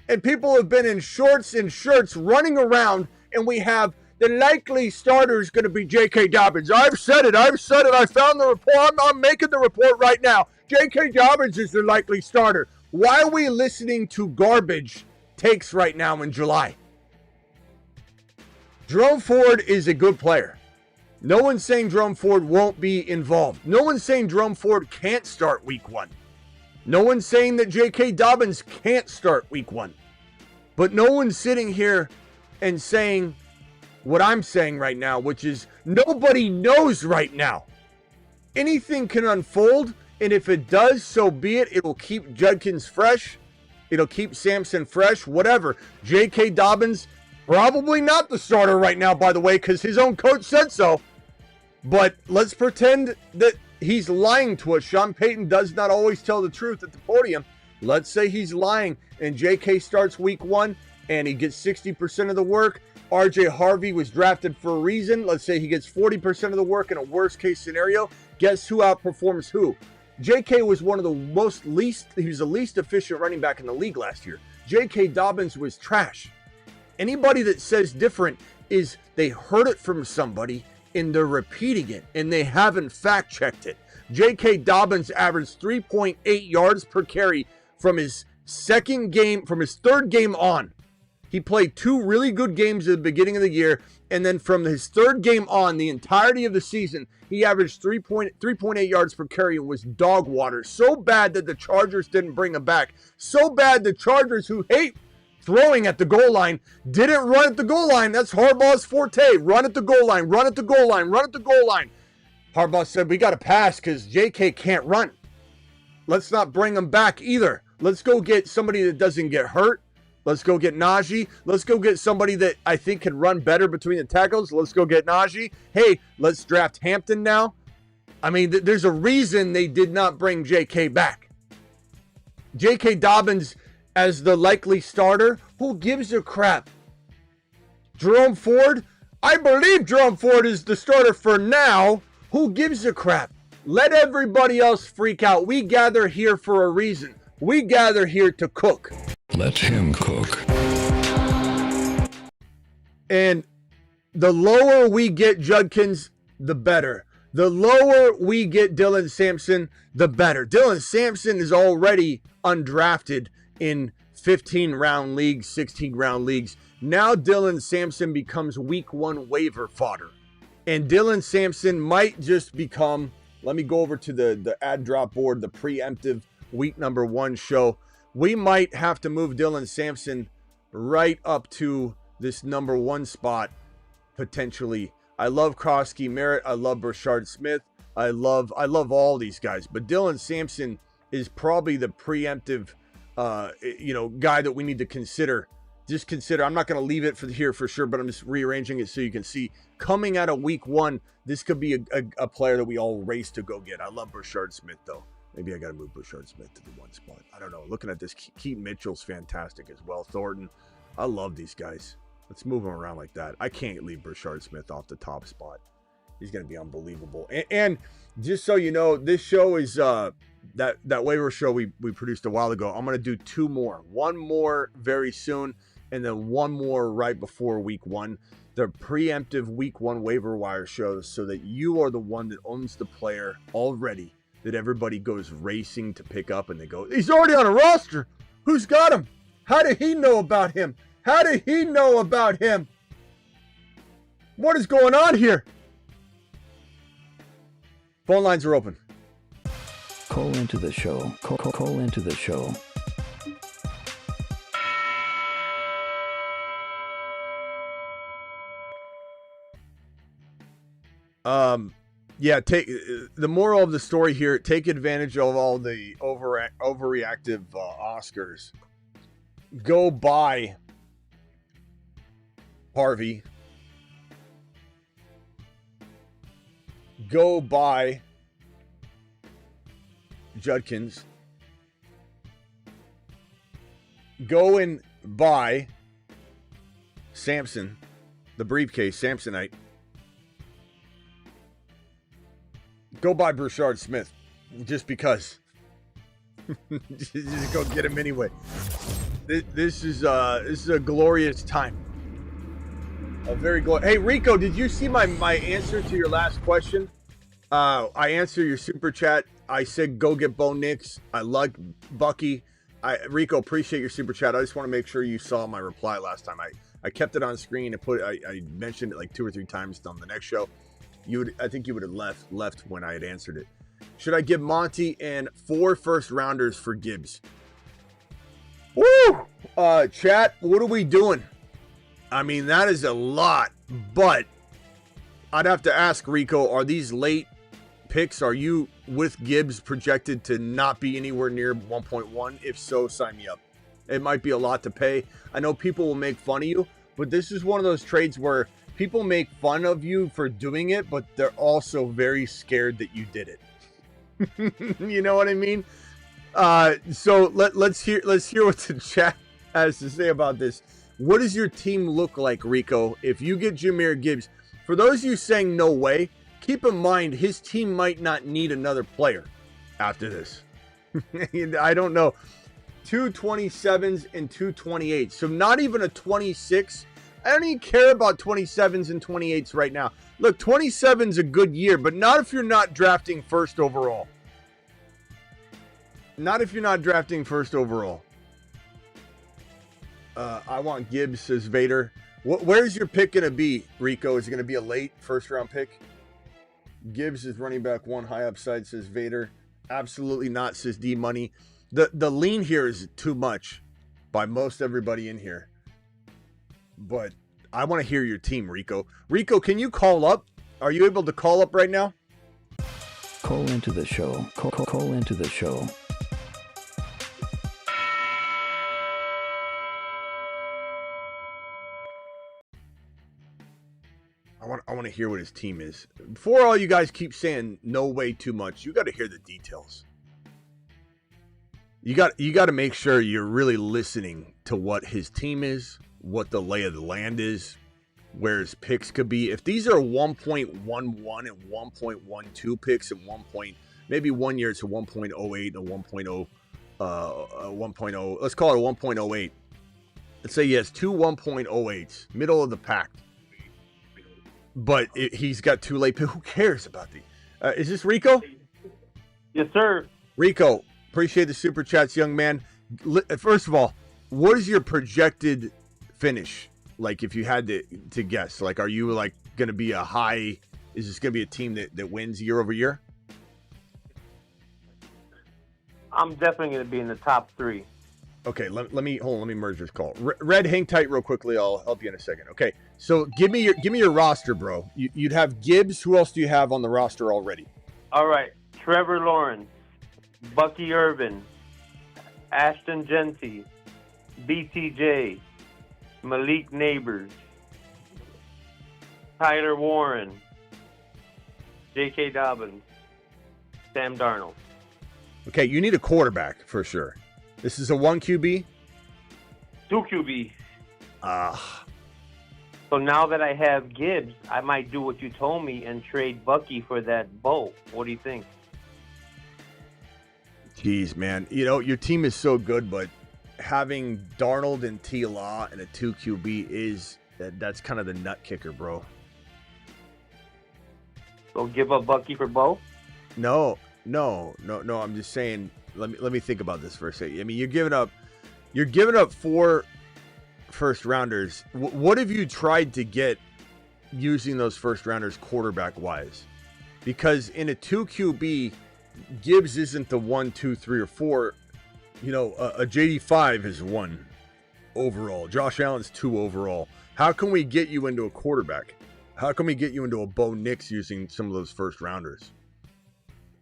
And people have been in shorts and shirts running around, and we have the likely starter is going to be J.K. Dobbins. I've said it. I found the report. I'm making the report right now. J.K. Dobbins is the likely starter. Why are we listening to garbage takes right now in July? Jerome Ford is a good player. No one's saying Jerome Ford won't be involved. No one's saying Jerome Ford can't start week 1. No one's saying that J.K. Dobbins can't start week 1. But no one's sitting here and saying what I'm saying right now, which is nobody knows right now. Anything can unfold, and if it does, so be it. It'll keep Judkins fresh. It'll keep Sampson fresh, whatever. J.K. Dobbins, probably not the starter right now, by the way, because his own coach said so. But let's pretend that he's lying to us. Sean Payton does not always tell the truth at the podium. Let's say he's lying and J.K. starts week 1 and he gets 60% of the work. R.J. Harvey was drafted for a reason. Let's say he gets 40% of the work in a worst case scenario. Guess who outperforms who? J.K. was he was the least efficient running back in the league last year. J.K. Dobbins was trash. Anybody that says different is they heard it from somebody and they're repeating it, and they haven't fact-checked it. J.K. Dobbins averaged 3.8 yards per carry from his third game on. He played 2 really good games at the beginning of the year, and then from his third game on, the entirety of the season, he averaged 3.8 yards per carry and was dog water. So bad that the Chargers didn't bring him back. So bad the Chargers, who hate throwing at the goal line, didn't run at the goal line. That's Harbaugh's forte. Run at the goal line, run at the goal line, run at the goal line. Harbaugh said, we got to pass because JK can't run. Let's not bring him back either. Let's go get somebody that doesn't get hurt. Let's go get Najee. Let's go get somebody that I think can run better between the tackles. Let's go get Najee. Hey, let's draft Hampton now. I mean, there's a reason they did not bring JK back. J.K. Dobbins as the likely starter, who gives a crap? Jerome Ford, I believe Jerome Ford is the starter for now. Who gives a crap? Let everybody else freak out. We gather here for a reason. We gather here to cook. Let him cook. And the lower we get Judkins, the better. The lower we get Dylan Sampson, the better. Dylan Sampson is already undrafted in 15-round leagues, 16-round leagues. Now Dylan Sampson becomes week 1 waiver fodder. And Dylan Sampson might just become, let me go over to the ad drop board, the preemptive week number 1 show. We might have to move Dylan Sampson right up to this number 1 spot, potentially. I love Krosky Merritt. I love Brashard Smith. I love all these guys. But Dylan Sampson is probably the preemptive guy that we need to consider. Just consider, I'm not going to leave it for here for sure, but I'm just rearranging it so you can see. Coming out of week 1, this could be a player that we all race to go get. I love Brashard Smith, though. Maybe I got to move Brashard Smith to the 1 spot. I don't know. Looking at this, Keaton Mitchell's fantastic as well. Thornton. I love these guys. Let's move him around like that. I can't leave Brashard Smith off the top spot. He's going to be unbelievable. And just so you know, this show is that waiver show we produced a while ago. I'm going to do 2 more. 1 more very soon, and then 1 more right before week 1. They're preemptive week 1 waiver wire shows so that you are the one that owns the player already, that everybody goes racing to pick up, and they go, he's already on a roster. Who's got him? How did he know about him? How did he know about him? What is going on here? Phone lines are open. Call into the show. Call into the show. Yeah, take the moral of the story here, take advantage of all the overreactive Oscars. Go buy Harvey. Go buy Judkins. Go and buy Sampson, the briefcase, Samsonite. Go buy Brashard Smith, just because. Just go get him anyway. This is a glorious time. A very glorious. Hey Rico, did you see my answer to your last question? I answered your super chat. I said go get Bo Nix. I like Bucky. Rico, appreciate your super chat. I just want to make sure you saw my reply last time. I kept it on screen and I mentioned it like 2 or 3 times on the next show. I think you would have left when I had answered it. Should I give Monty and 4 first rounders for Gibbs? Woo! Chat, what are we doing? I mean, that is a lot, but I'd have to ask Rico, are these late picks? Are you with Gibbs projected to not be anywhere near 1.1? If so, sign me up. It might be a lot to pay. I know people will make fun of you, but this is one of those trades where people make fun of you for doing it, but they're also very scared that you did it. You know what I mean? So let's hear what the chat has to say about this. What does your team look like, Rico, if you get Jahmyr Gibbs? For those of you saying no way, keep in mind his team might not need another player after this. I don't know. 2 27s and 2 28s. So not even a 26. I don't even care about 27s and 28s right now. Look, 27's a good year, but not if you're not drafting first overall. Not if you're not drafting first overall. I want Gibbs, says Vader. Where's your pick going to be, Rico? Is it going to be a late first-round pick? Gibbs is running back 1, high upside, says Vader. Absolutely not, says D-Money. The lean here is too much by most everybody in here. But I want to hear your team, Rico. Rico, can you call up? Are you able to call up right now? Call into the show. Call into the show. I want to hear what his team is. Before all you guys keep saying no way too much, you got to hear the details. You got to make sure you're really listening to what his team is, what the lay of the land is. where his picks could be. If these are 1.11 and 1.12 picks and maybe 1 year it's a 1.08 and a 1.0, let's call it a 1.08. Let's say he has two 1.08s, middle of the pack. But he's got two late picks. Who cares about the? Is this Rico? Yes, sir. Rico, appreciate the super chats, young man. First of all, what is your projected finish? Like, if you had to guess, like, are you like going to be a high? Is this going to be a team that wins year over year? I'm definitely going to be in the top 3. Okay, let me merge this call. Red, hang tight real quickly. I'll help you in a second. Okay, so give me your roster, bro. You'd have Gibbs. Who else do you have on the roster already? All right, Trevor Lawrence, Bucky Irvin, Ashton Genty, BTJ, Malik Neighbors, Tyler Warren, J.K. Dobbins, Sam Darnold. Okay, you need a quarterback for sure. This is a 1 QB? 2 QB. Ah. So now that I have Gibbs, I might do what you told me and trade Bucky for that Bo. What do you think? Jeez, man. You know, your team is so good, but having Darnold and T. Law and a 2 QB that's kind of the nut kicker, bro. So give up Bucky for Bo? No. I'm just saying. Let me think about this for a second. I mean, you're giving up 4 first rounders. What have you tried to get using those first rounders quarterback wise? Because in a 2 QB, Gibbs isn't the 1, 2, 3, or 4. You know, a JD5 is 1 overall. Josh Allen's 2 overall. How can we get you into a quarterback? How can we get you into a Bo Nix using some of those first rounders?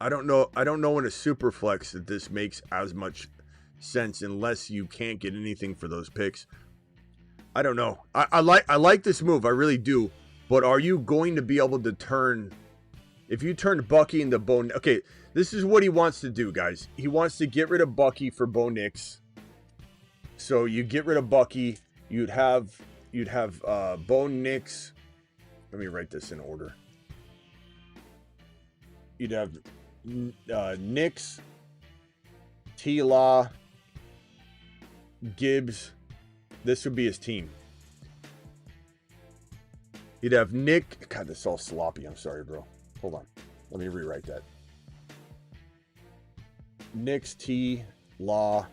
I don't know in a super flex that this makes as much sense unless you can't get anything for those picks. I don't know. I like this move. I really do. But are you going to be able to turn, if you turned Bucky into Bo? Okay, this is what he wants to do, guys. He wants to get rid of Bucky for Bo Nix. So you get rid of Bucky, you'd have Bo Nix. Let me write this in order. You'd have Nix, T-Law, Gibbs. This would be his team. You'd have Nick. God, this is all sloppy. I'm sorry, bro. Hold on. Let me rewrite that. Nix, T, Law,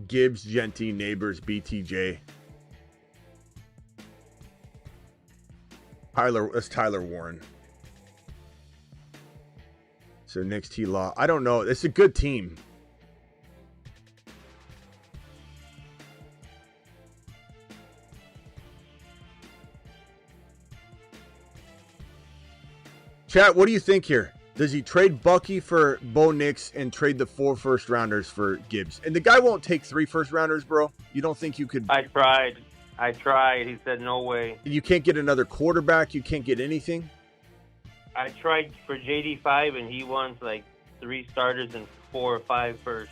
Gibbs, Genty, Neighbors, BTJ. That's Tyler Warren. So Nix, T, Law. I don't know. It's a good team. Chat, what do you think here? Does he trade Bucky for Bo Nix and trade the 4 first rounders for Gibbs? And the guy won't take 3 first rounders, bro. You don't think you could? I tried. He said no way. You can't get another quarterback. You can't get anything. I tried for JD5 and he wants like 3 starters and 4 or 5 first.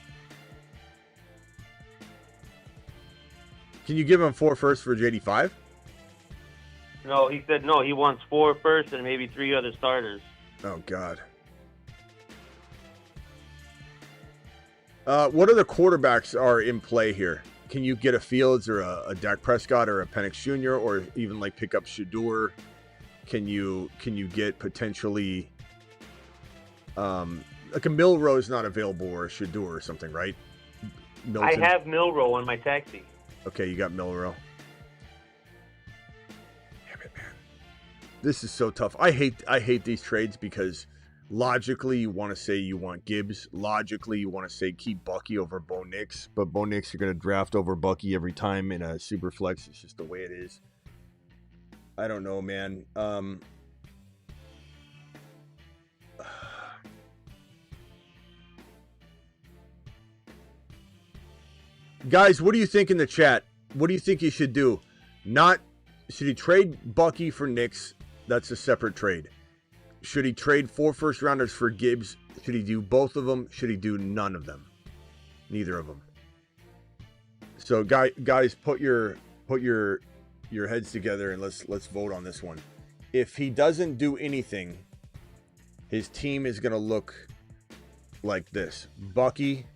Can you give him 4 first for JD5? No, he said no. He wants 4 first and maybe 3 other starters. Oh, God. What other quarterbacks are in play here? Can you get a Fields or a Dak Prescott or a Penix Jr. or even like pick up Shedeur? Can you get potentially like a Milroe's not available or a Shedeur or something, right? Milton. I have Milroe on my taxi. Okay, you got Milroe. Damn it, man. This is so tough. I hate these trades because logically you want to say you want Gibbs. Logically you want to say keep Bucky over Bo Nix. But Bo Nix you're going to draft over Bucky every time in a super flex. It's just the way it is. I don't know, man. Guys, what do you think in the chat? What do you think he should do? Should he trade Bucky for Nix? That's a separate trade. Should he trade 4 first rounders for Gibbs? Should he do both of them? Should he do none of them? Neither of them. So guys, put your your heads together and let's vote on this one. If he doesn't do anything, his team is going to look like this. Bucky,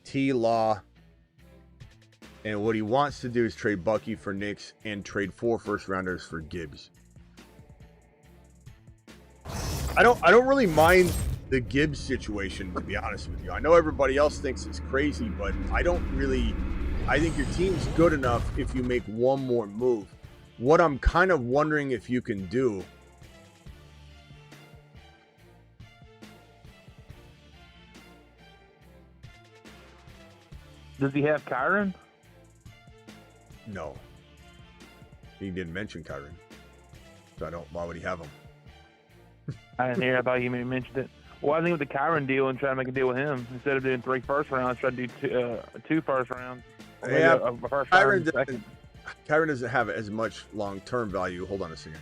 T-Law, and what he wants to do is trade Bucky for Nix and trade 4 first-rounders for Gibbs. I don't really mind the Gibbs situation, to be honest with you. I know everybody else thinks it's crazy, but I think your team's good enough if you make one more move. What I'm kind of wondering if you can do Does he have Kyron? No. He didn't mention Kyron. So why would he have him? I didn't hear. I thought you mentioned it. Well, I think with the Kyron deal and trying to make a deal with him, instead of doing 3 first rounds, try to do 2 first rounds. Yeah, a first round Kyron doesn't have as much long-term value. Hold on a second.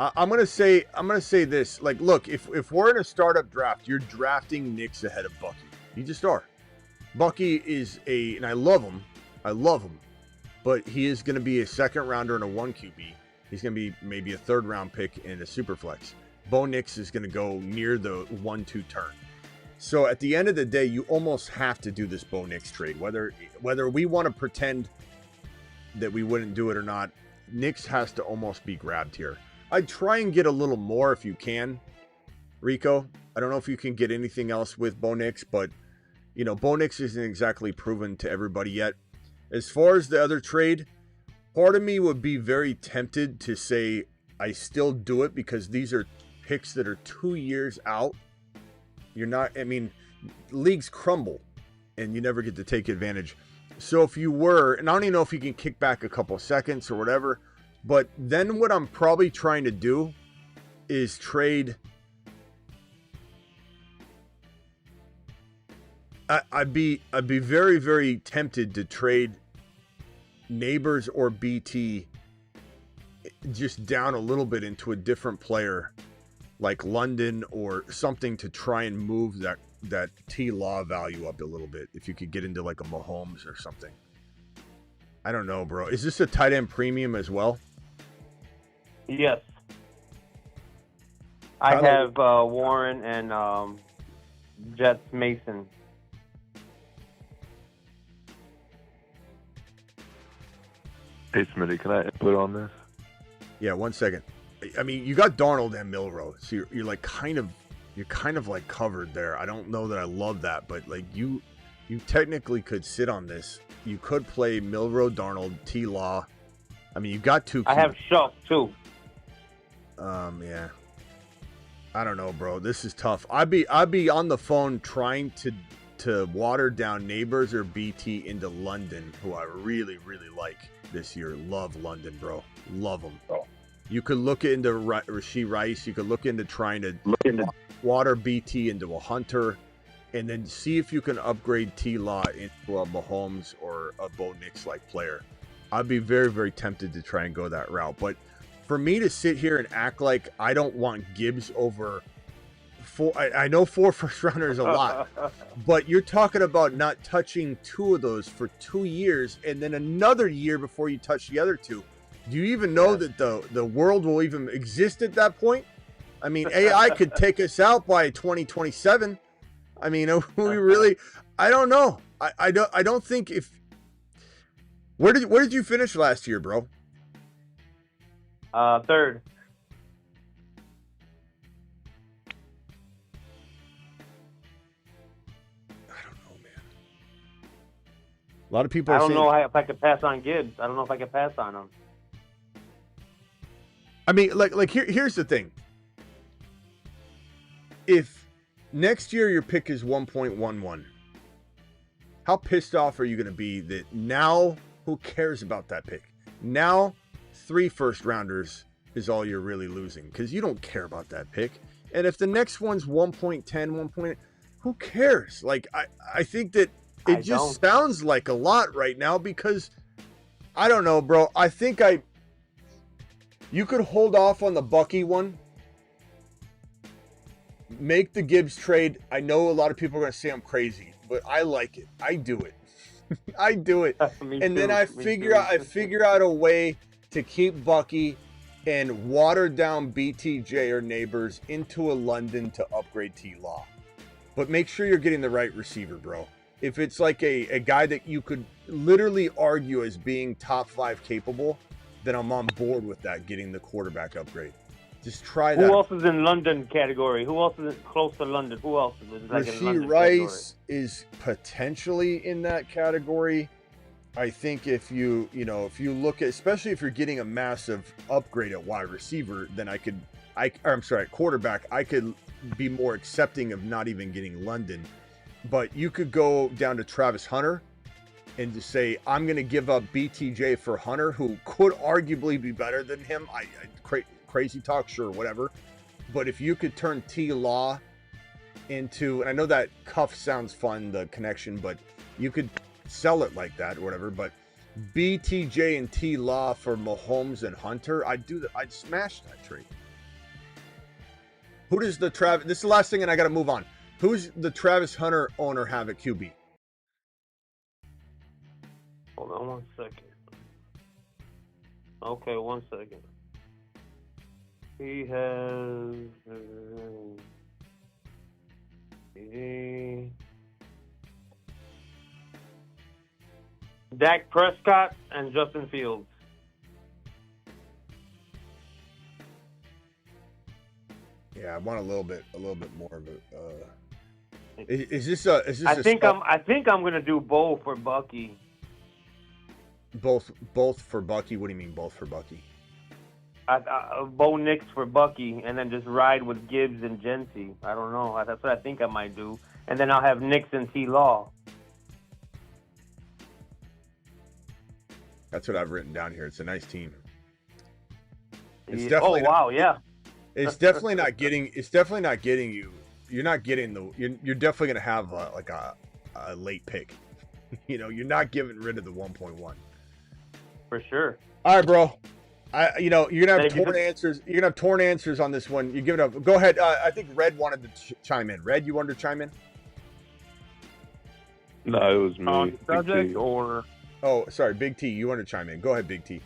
I'm gonna say this. Like, look, if we're in a startup draft, you're drafting Nix ahead of Bucky. You just are. Bucky is and I love him, but he is going to be a second rounder and a 1 QB. He's going to be maybe a 3rd round pick in a super flex. Bo Nix is going to go near the 1-2 turn. So at the end of the day, you almost have to do this Bo Nix trade, whether we want to pretend that we wouldn't do it or not. Nix has to almost be grabbed here. I'd try and get a little more if you can, Rico. I don't know if you can get anything else with Bo Nix, but you know, Bo Nix isn't exactly proven to everybody yet. As far as the other trade, part of me would be very tempted to say I still do it because these are picks that are 2 years out. Leagues crumble and you never get to take advantage. So if you were, and I don't even know if you can kick back a couple seconds or whatever, but then what I'm probably trying to do is trade. I'd be very, very tempted to trade Neighbors or BT just down a little bit into a different player like London or something to try and move that T-Law value up a little bit. If you could get into like a Mahomes or something. I don't know, bro. Is this a tight end premium as well? Yes. I have Warren and Jets Mason. Hey, Smitty, can I input on this? Yeah, 1 second. I mean, you got Darnold and Milrow, so you're like kind of like covered there. I don't know that I love that, but like you technically could sit on this. You could play Milrow, Darnold, T-Law. I mean, you got 2. I have Shuck too. Yeah. I don't know, bro. This is tough. I'd be on the phone trying to water down Neighbors or BT into London, who I really, really like this year. Love London, bro. Love him. Oh. You could look into Rashee Rice. You could look into trying to water BT into a Hunter, and then see if you can upgrade T-Law into a Mahomes or a Bo Nix-like player. I'd be very, very tempted to try and go that route. But for me to sit here and act like I don't want Gibbs over 4, I know 4 first rounders a lot, but you're talking about not touching 2 of those for 2 years and then another year before you touch the other 2. Do you even know that the world will even exist at that point? I mean, AI could take us out by 2027. I mean, we really, I don't know. I don't think if, where did you finish last year, bro? 3rd. A lot of people are I don't saying, know if I could pass on Gibbs. I don't know if I could pass on him. I mean, here's the thing. If next year your pick is 1.11, how pissed off are you going to be that now who cares about that pick? Now 3 first rounders is all you're really losing because you don't care about that pick. And if the next one's 1.10, who cares? Like, I think that it just sounds like a lot right now because I don't know, bro. I think you could hold off on the Bucky one, make the Gibbs trade. I know a lot of people are going to say I'm crazy, but I like it. I do it I do it. Me And too, then I me figure too. out a way to keep Bucky and water down BTJ or Neighbors into a London to upgrade T-Law. But make sure you're getting the right receiver, bro. If it's like a guy that you could literally argue as being top 5 capable, then I'm on board with that, getting the quarterback upgrade. Just try that. Who else is in London category? Who else is close to London? Who else is like in Rasheed London Rice is potentially in that category. I think if you look at, especially if you're getting a massive upgrade at wide receiver, then quarterback, I could be more accepting of not even getting London. But you could go down to Travis Hunter and just say, I'm going to give up BTJ for Hunter, who could arguably be better than him. Crazy talk, sure, whatever. But if you could turn T-Law into, and I know that cuff sounds fun, the connection, but you could sell it like that or whatever. But BTJ and T-Law for Mahomes and Hunter, I'd smash that trade. Who does this is the last thing and I got to move on. Who's the Travis Hunter owner have at QB? Hold on 1 second. Okay, 1 second. He has Dak Prescott and Justin Fields. Yeah, I want a little bit more of it. I think I'm gonna do both for Bucky. Both for Bucky. What do you mean both for Bucky? Bo Nix for Bucky, and then just ride with Gibbs and Jency. I don't know. That's what I think I might do. And then I'll have Nix and T-Law. That's what I've written down here. It's a nice team. It's Yeah. definitely It's definitely not getting. It's definitely not getting you. You're not getting the. You're definitely gonna have a late pick. You're not getting rid of the 1.1 For sure. All right, bro. You're gonna have torn answers. You're gonna have torn answers on this one. You give it up. Go ahead. I think Red wanted to chime in. Red, you wanted to chime in? No, it was me. Subject or Oh, sorry, Big T. You wanted to chime in. Go ahead, Big T.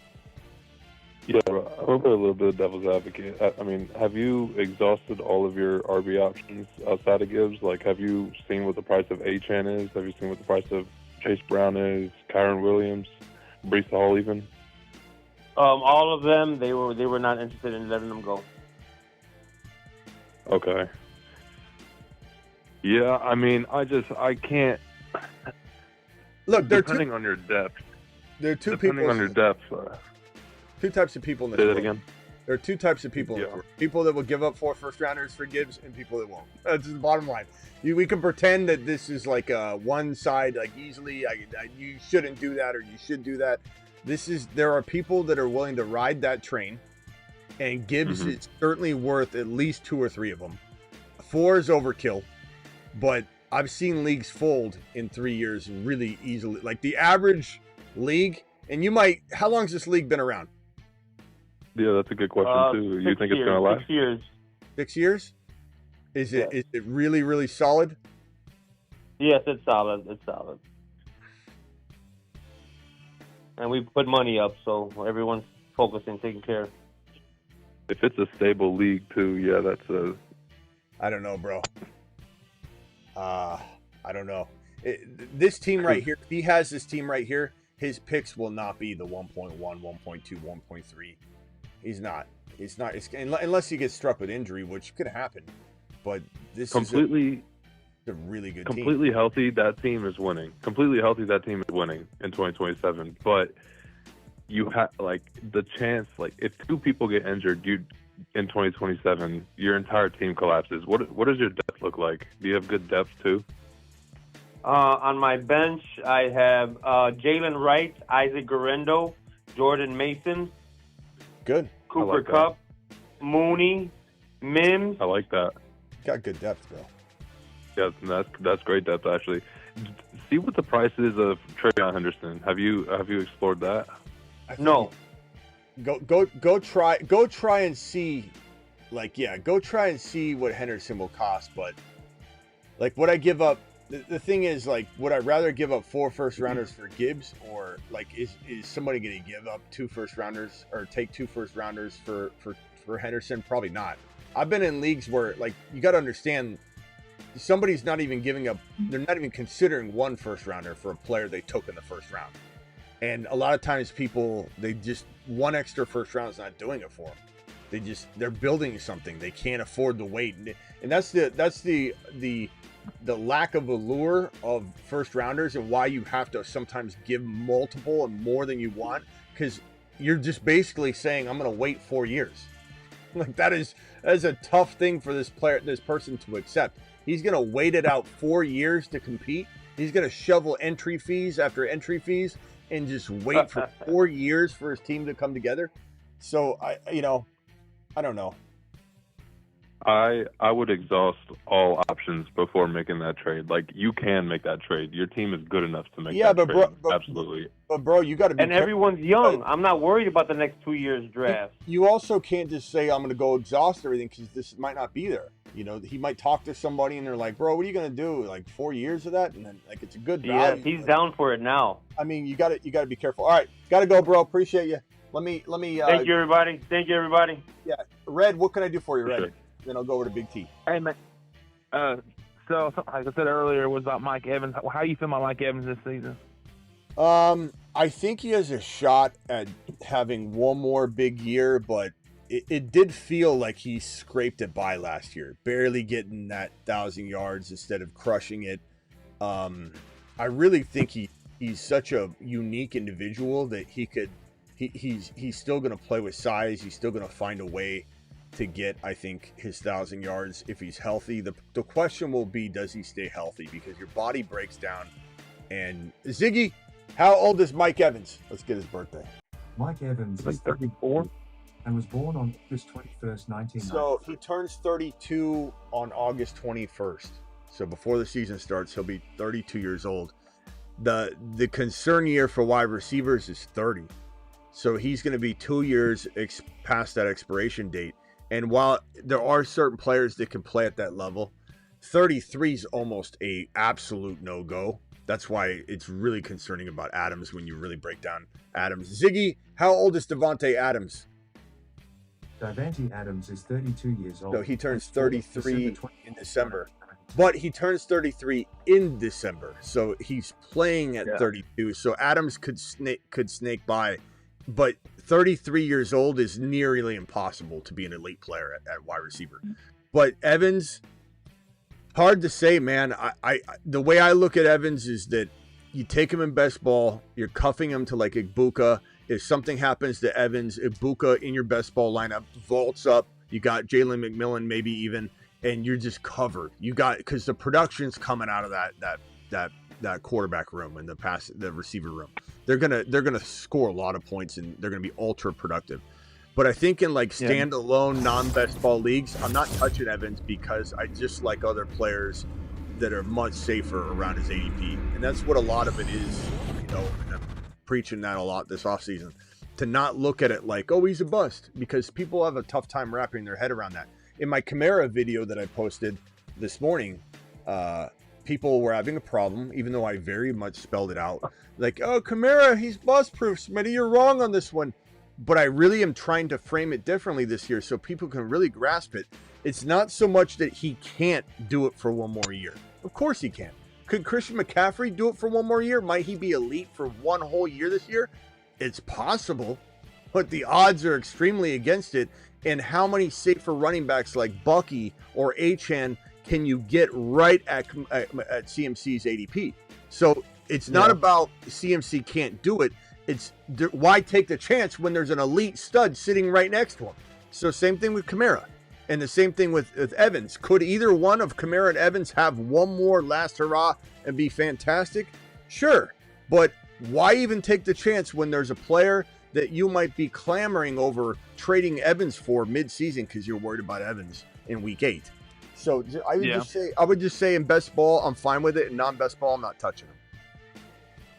Yeah, I'm gonna put a little bit of devil's advocate. I mean, have you exhausted all of your RB options outside of Gibbs? Like, have you seen what the price of A-Chan is? Have you seen what the price of Chase Brown is? Kyron Williams, Breece Hall, even? All of them, they were not interested in letting them go. Okay. Yeah, I mean, I can't. Look, depending on your depth. There are two depending people. on your depth. Two types of people in this Say that world. again. There are two types of people in this world. People that will give up 4 first-rounders for Gibbs and people that won't. That's the bottom line. We can pretend that this is like one side, like easily, you shouldn't do that or you should do that. There are people that are willing to ride that train, and Gibbs is certainly worth at least 2 or 3 of them. 4 is overkill, but I've seen leagues fold in 3 years really easily. Like the average league, and how long has this league been around? Yeah, that's a good question too. You think it's gonna last? 6 years. 6 years? Is it really, really solid? Yes, it's solid. It's solid. And we put money up, so everyone's focusing, taking care. If it's a stable league too, yeah, that's a. I don't know, bro. I don't know. This team right here, if he has this team right here, his picks will not be the 1.1, 1.2, 1.3. He's not. It's not. Unless he gets struck with injury, which could happen. But this is a really good team. Completely healthy, that team is winning. Completely healthy, that team is winning in 2027. But you have the chance, if 2 people get injured, in 2027, your entire team collapses. What does your depth look like? Do you have good depth too? On my bench, I have Jalen Wright, Isaac Guerrero, Jordan Mason, good, Cooper Kupp, Mooney, Mims. I like that. Got good depth, bro. Yeah, that's great depth actually. See what the price is of Travion Henderson. Have you explored that? No. Go try and see, go try and see what Henderson will cost. But would I give up the thing is, like, would I rather give up 4 first-rounders for Gibbs, or, like, is somebody going to give up 2 first-rounders or take 2 first-rounders for Henderson? Probably not. I've been in leagues where, like, you got to understand, somebody's not even giving up, they're not even considering 1 first-rounder for a player they took in the first round. And a lot of times people, they just, 1 extra first round is not doing it for them. They're building something. They can't afford the wait. And that's the lack of allure of first rounders, and why you have to sometimes give multiple and more than you want, because you're just basically saying, I'm going to wait 4 years. Like, that is a tough thing for this person to accept. He's going to wait it out 4 years to compete. He's going to shovel entry fees after entry fees and just wait for 4 years for his team to come together. So I don't know. I would exhaust all options before making that trade. Like, you can make that trade. Your team is good enough to make that trade. Absolutely. But bro, you got to be. And everyone's young. I'm not worried about the next 2 years draft. You also can't just say, I'm going to go exhaust everything, because this might not be there. You know, he might talk to somebody and they're like, bro, what are you going to do? Like 4 years of that? And then, like, it's a good value. Yeah, he's down for it now. I mean, you got to be careful. All right, got to go, bro. Appreciate you. Let me. Thank you, everybody. Yeah, Red, what can I do for you, Red? Sure. Then I'll go over to Big T. Hey, man. So, like I said earlier, was about Mike Evans. How you feel about Mike Evans this season? I think he has a shot at having one more big year, but it did feel like he scraped it by last year, barely getting that 1,000 yards instead of crushing it. I really think he's such a unique individual that he's still going to play with size. He's still going to find a way to get, I think, his 1,000 yards if he's healthy. The question will be, does he stay healthy? Because your body breaks down. And Ziggy, how old is Mike Evans? Let's get his birthday. Mike Evans Like is 34? and was born on August 21st, 1990. So he turns 32 on August 21st. So before the season starts, he'll be 32 years old. The concern year for wide receivers is 30. So he's going to be 2 years past that expiration date. And while there are certain players that can play at that level, 33 is almost a absolute no-go. That's why it's really concerning about Adams when you really break down Adams. Ziggy, how old is Davante Adams? Davante Adams is 32 years old. So he turns 33 in December. But he turns 33 in December. So he's playing at 32. So Adams could snake by. But 33 years old is nearly impossible to be an elite player at wide receiver. But Evans, hard to say, man. I the way I look at Evans is that you take him in best ball, you're cuffing him to like Ibuka. If something happens to Evans, Ibuka in your best ball lineup vaults up. You got Jalen McMillan maybe even, and you're just covered. You got, because the production's coming out of that quarterback room and the receiver room. They're gonna score a lot of points and they're gonna be ultra productive. But I think in like standalone non-best ball leagues, I'm not touching Evans because I just like other players that are much safer around his ADP, and that's what a lot of it is. You know, and I'm preaching that a lot this offseason, to not look at it like, oh, he's a bust, because people have a tough time wrapping their head around that. In my Kamara video that I posted this morning, people were having a problem, even though I very much spelled it out. Like, oh, Kamara, he's bust-proof. Smitty, you're wrong on this one. But I really am trying to frame it differently this year so people can really grasp it. It's not so much that he can't do it for one more year. Of course he can. Could Christian McCaffrey do it for one more year? Might he be elite for one whole year this year? It's possible, but the odds are extremely against it. And how many safer running backs like Bucky or Achane can you get right at CMC's ADP? So it's not about CMC can't do it. It's why take the chance when there's an elite stud sitting right next to him? So same thing with Kamara, and the same thing with Evans. Could either one of Kamara and Evans have one more last hurrah and be fantastic? Sure, but why even take the chance when there's a player that you might be clamoring over trading Evans for mid-season because you're worried about Evans in week 8? So I would just say in best ball, I'm fine with it. In non-best ball, I'm not touching him.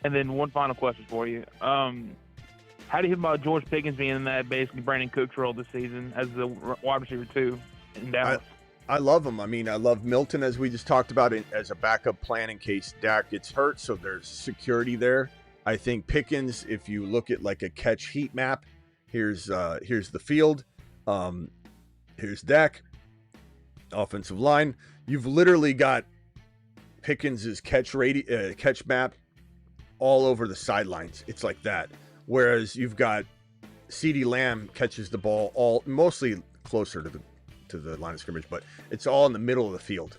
And then one final question for you. How do you feel about George Pickens being in that basically Brandon Cook's role this season as the wide receiver 2 in Dallas? I love him. I mean, I love Milton, as we just talked about, as a backup plan in case Dak gets hurt. So there's security there. I think Pickens, if you look at like a catch heat map, here's the field. Here's Dak, offensive line. You've literally got Pickens's catch map all over the sidelines. It's like that. Whereas you've got CeeDee Lamb catches the ball mostly closer to the line of scrimmage, but it's all in the middle of the field.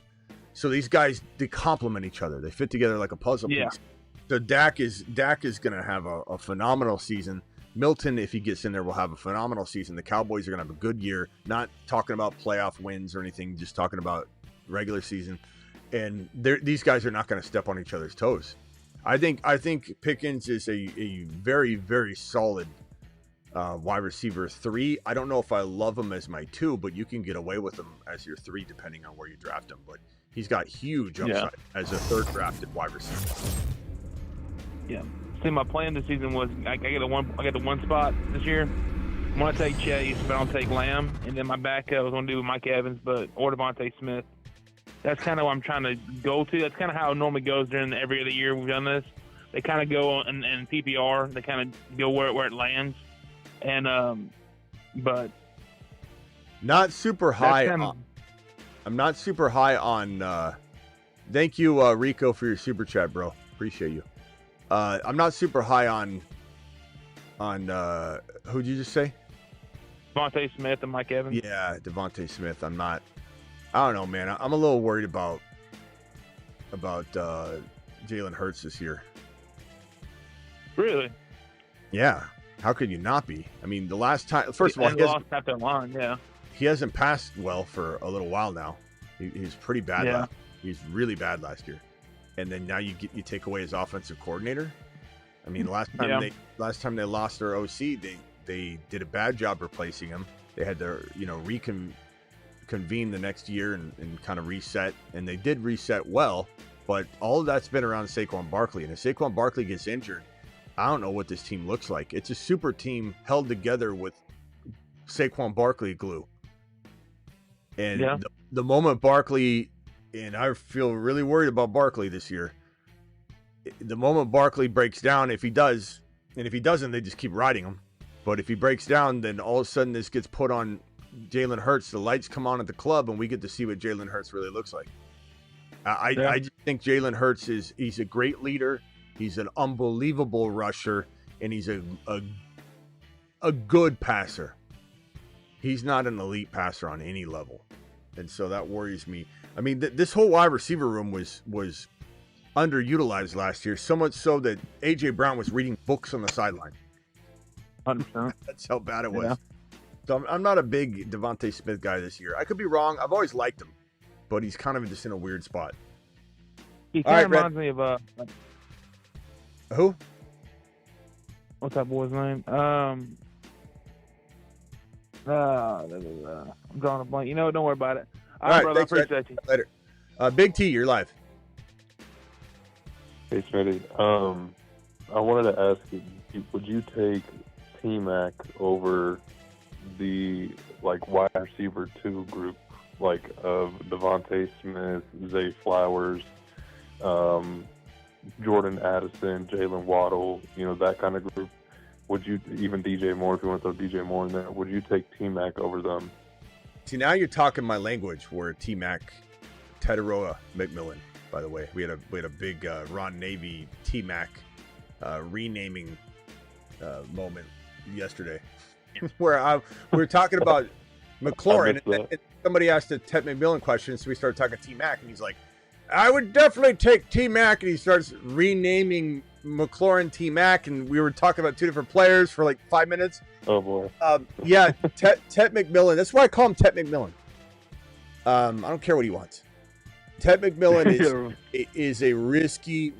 So these guys, they complement each other. They fit together like a puzzle piece. So Dak is going to have a phenomenal season. Milton, if he gets in there, will have a phenomenal season. The Cowboys are going to have a good year. Not talking about playoff wins or anything, just talking about regular season. And these guys are not going to step on each other's toes. I think Pickens is a very, very solid wide receiver 3. I don't know if I love him as my 2, but you can get away with him as your 3 depending on where you draft him. But he's got huge upside as a 3rd drafted wide receiver. Yeah. See, my plan this season was I get the one spot this year. I'm going to take Chase, but I'll take Lamb. And then my backup I was going to do with Mike Evans, or Devontae Smith. That's kind of what I'm trying to go to. That's kind of how it normally goes during every other year we've done this. They kind of go in PPR. They kind of go where it lands. And, but. Not super high. I'm not super high on. Thank you, Rico, for your super chat, bro. Appreciate you. I'm not super high on who'd you just say? Devontae Smith and Mike Evans. Yeah, Devontae Smith. I don't know, man. I'm a little worried about Jalen Hurts this year. Really? Yeah. How could you not be? I mean, the last time, first of all, he hasn't passed well for a little while now. He's pretty bad. Yeah. He's really bad last year. And then now you take away his offensive coordinator. I mean, last time they lost their OC, they did a bad job replacing him. They had to reconvene the next year and kind of reset, and they did reset well. But all of that's been around Saquon Barkley, and if Saquon Barkley gets injured, I don't know what this team looks like. It's a super team held together with Saquon Barkley glue. And the moment Barkley, and I feel really worried about Barkley this year, the moment Barkley breaks down, if he does, and if he doesn't, they just keep riding him. But if he breaks down, then all of a sudden this gets put on Jalen Hurts. The lights come on at the club, and we get to see what Jalen Hurts really looks like. I just think Jalen Hurts he's a great leader. He's an unbelievable rusher, and he's a good passer. He's not an elite passer on any level, and so that worries me. I mean, this whole wide receiver room was underutilized last year, so much so that A.J. Brown was reading books on the sideline. 100%. That's how bad it was. Yeah. So I'm not a big Devontae Smith guy this year. I could be wrong. I've always liked him, but he's kind of just in a weird spot. He kind of reminds me of who? What's that boy's name? I'm drawing a blank. You know, don't worry about it. All right, brother. Thanks, I appreciate you. Later. Big T, you're live. Hey, Smitty. I wanted to ask you, would you take T-Mac over the wide receiver 2 group, of Devontae Smith, Zay Flowers, Jordan Addison, Jalen Waddle, that kind of group? Would you, even DJ Moore, if you want to throw DJ Moore in there, would you take T-Mac over them? See, now you're talking my language, where T-Mac, Tetaroa McMillan, by the way. We had a big Ron Navy T-Mac renaming moment yesterday, where we were talking about McLaurin, and somebody asked a Ted McMillan question, so we started talking T-Mac, and he's like, I would definitely take T-Mac, and he starts renaming McLaurin T-Mac, and we were talking about 2 different players for 5 minutes. Oh, boy. Ted McMillan. That's why I call him Ted McMillan. I don't care what he wants. Ted McMillan is a risky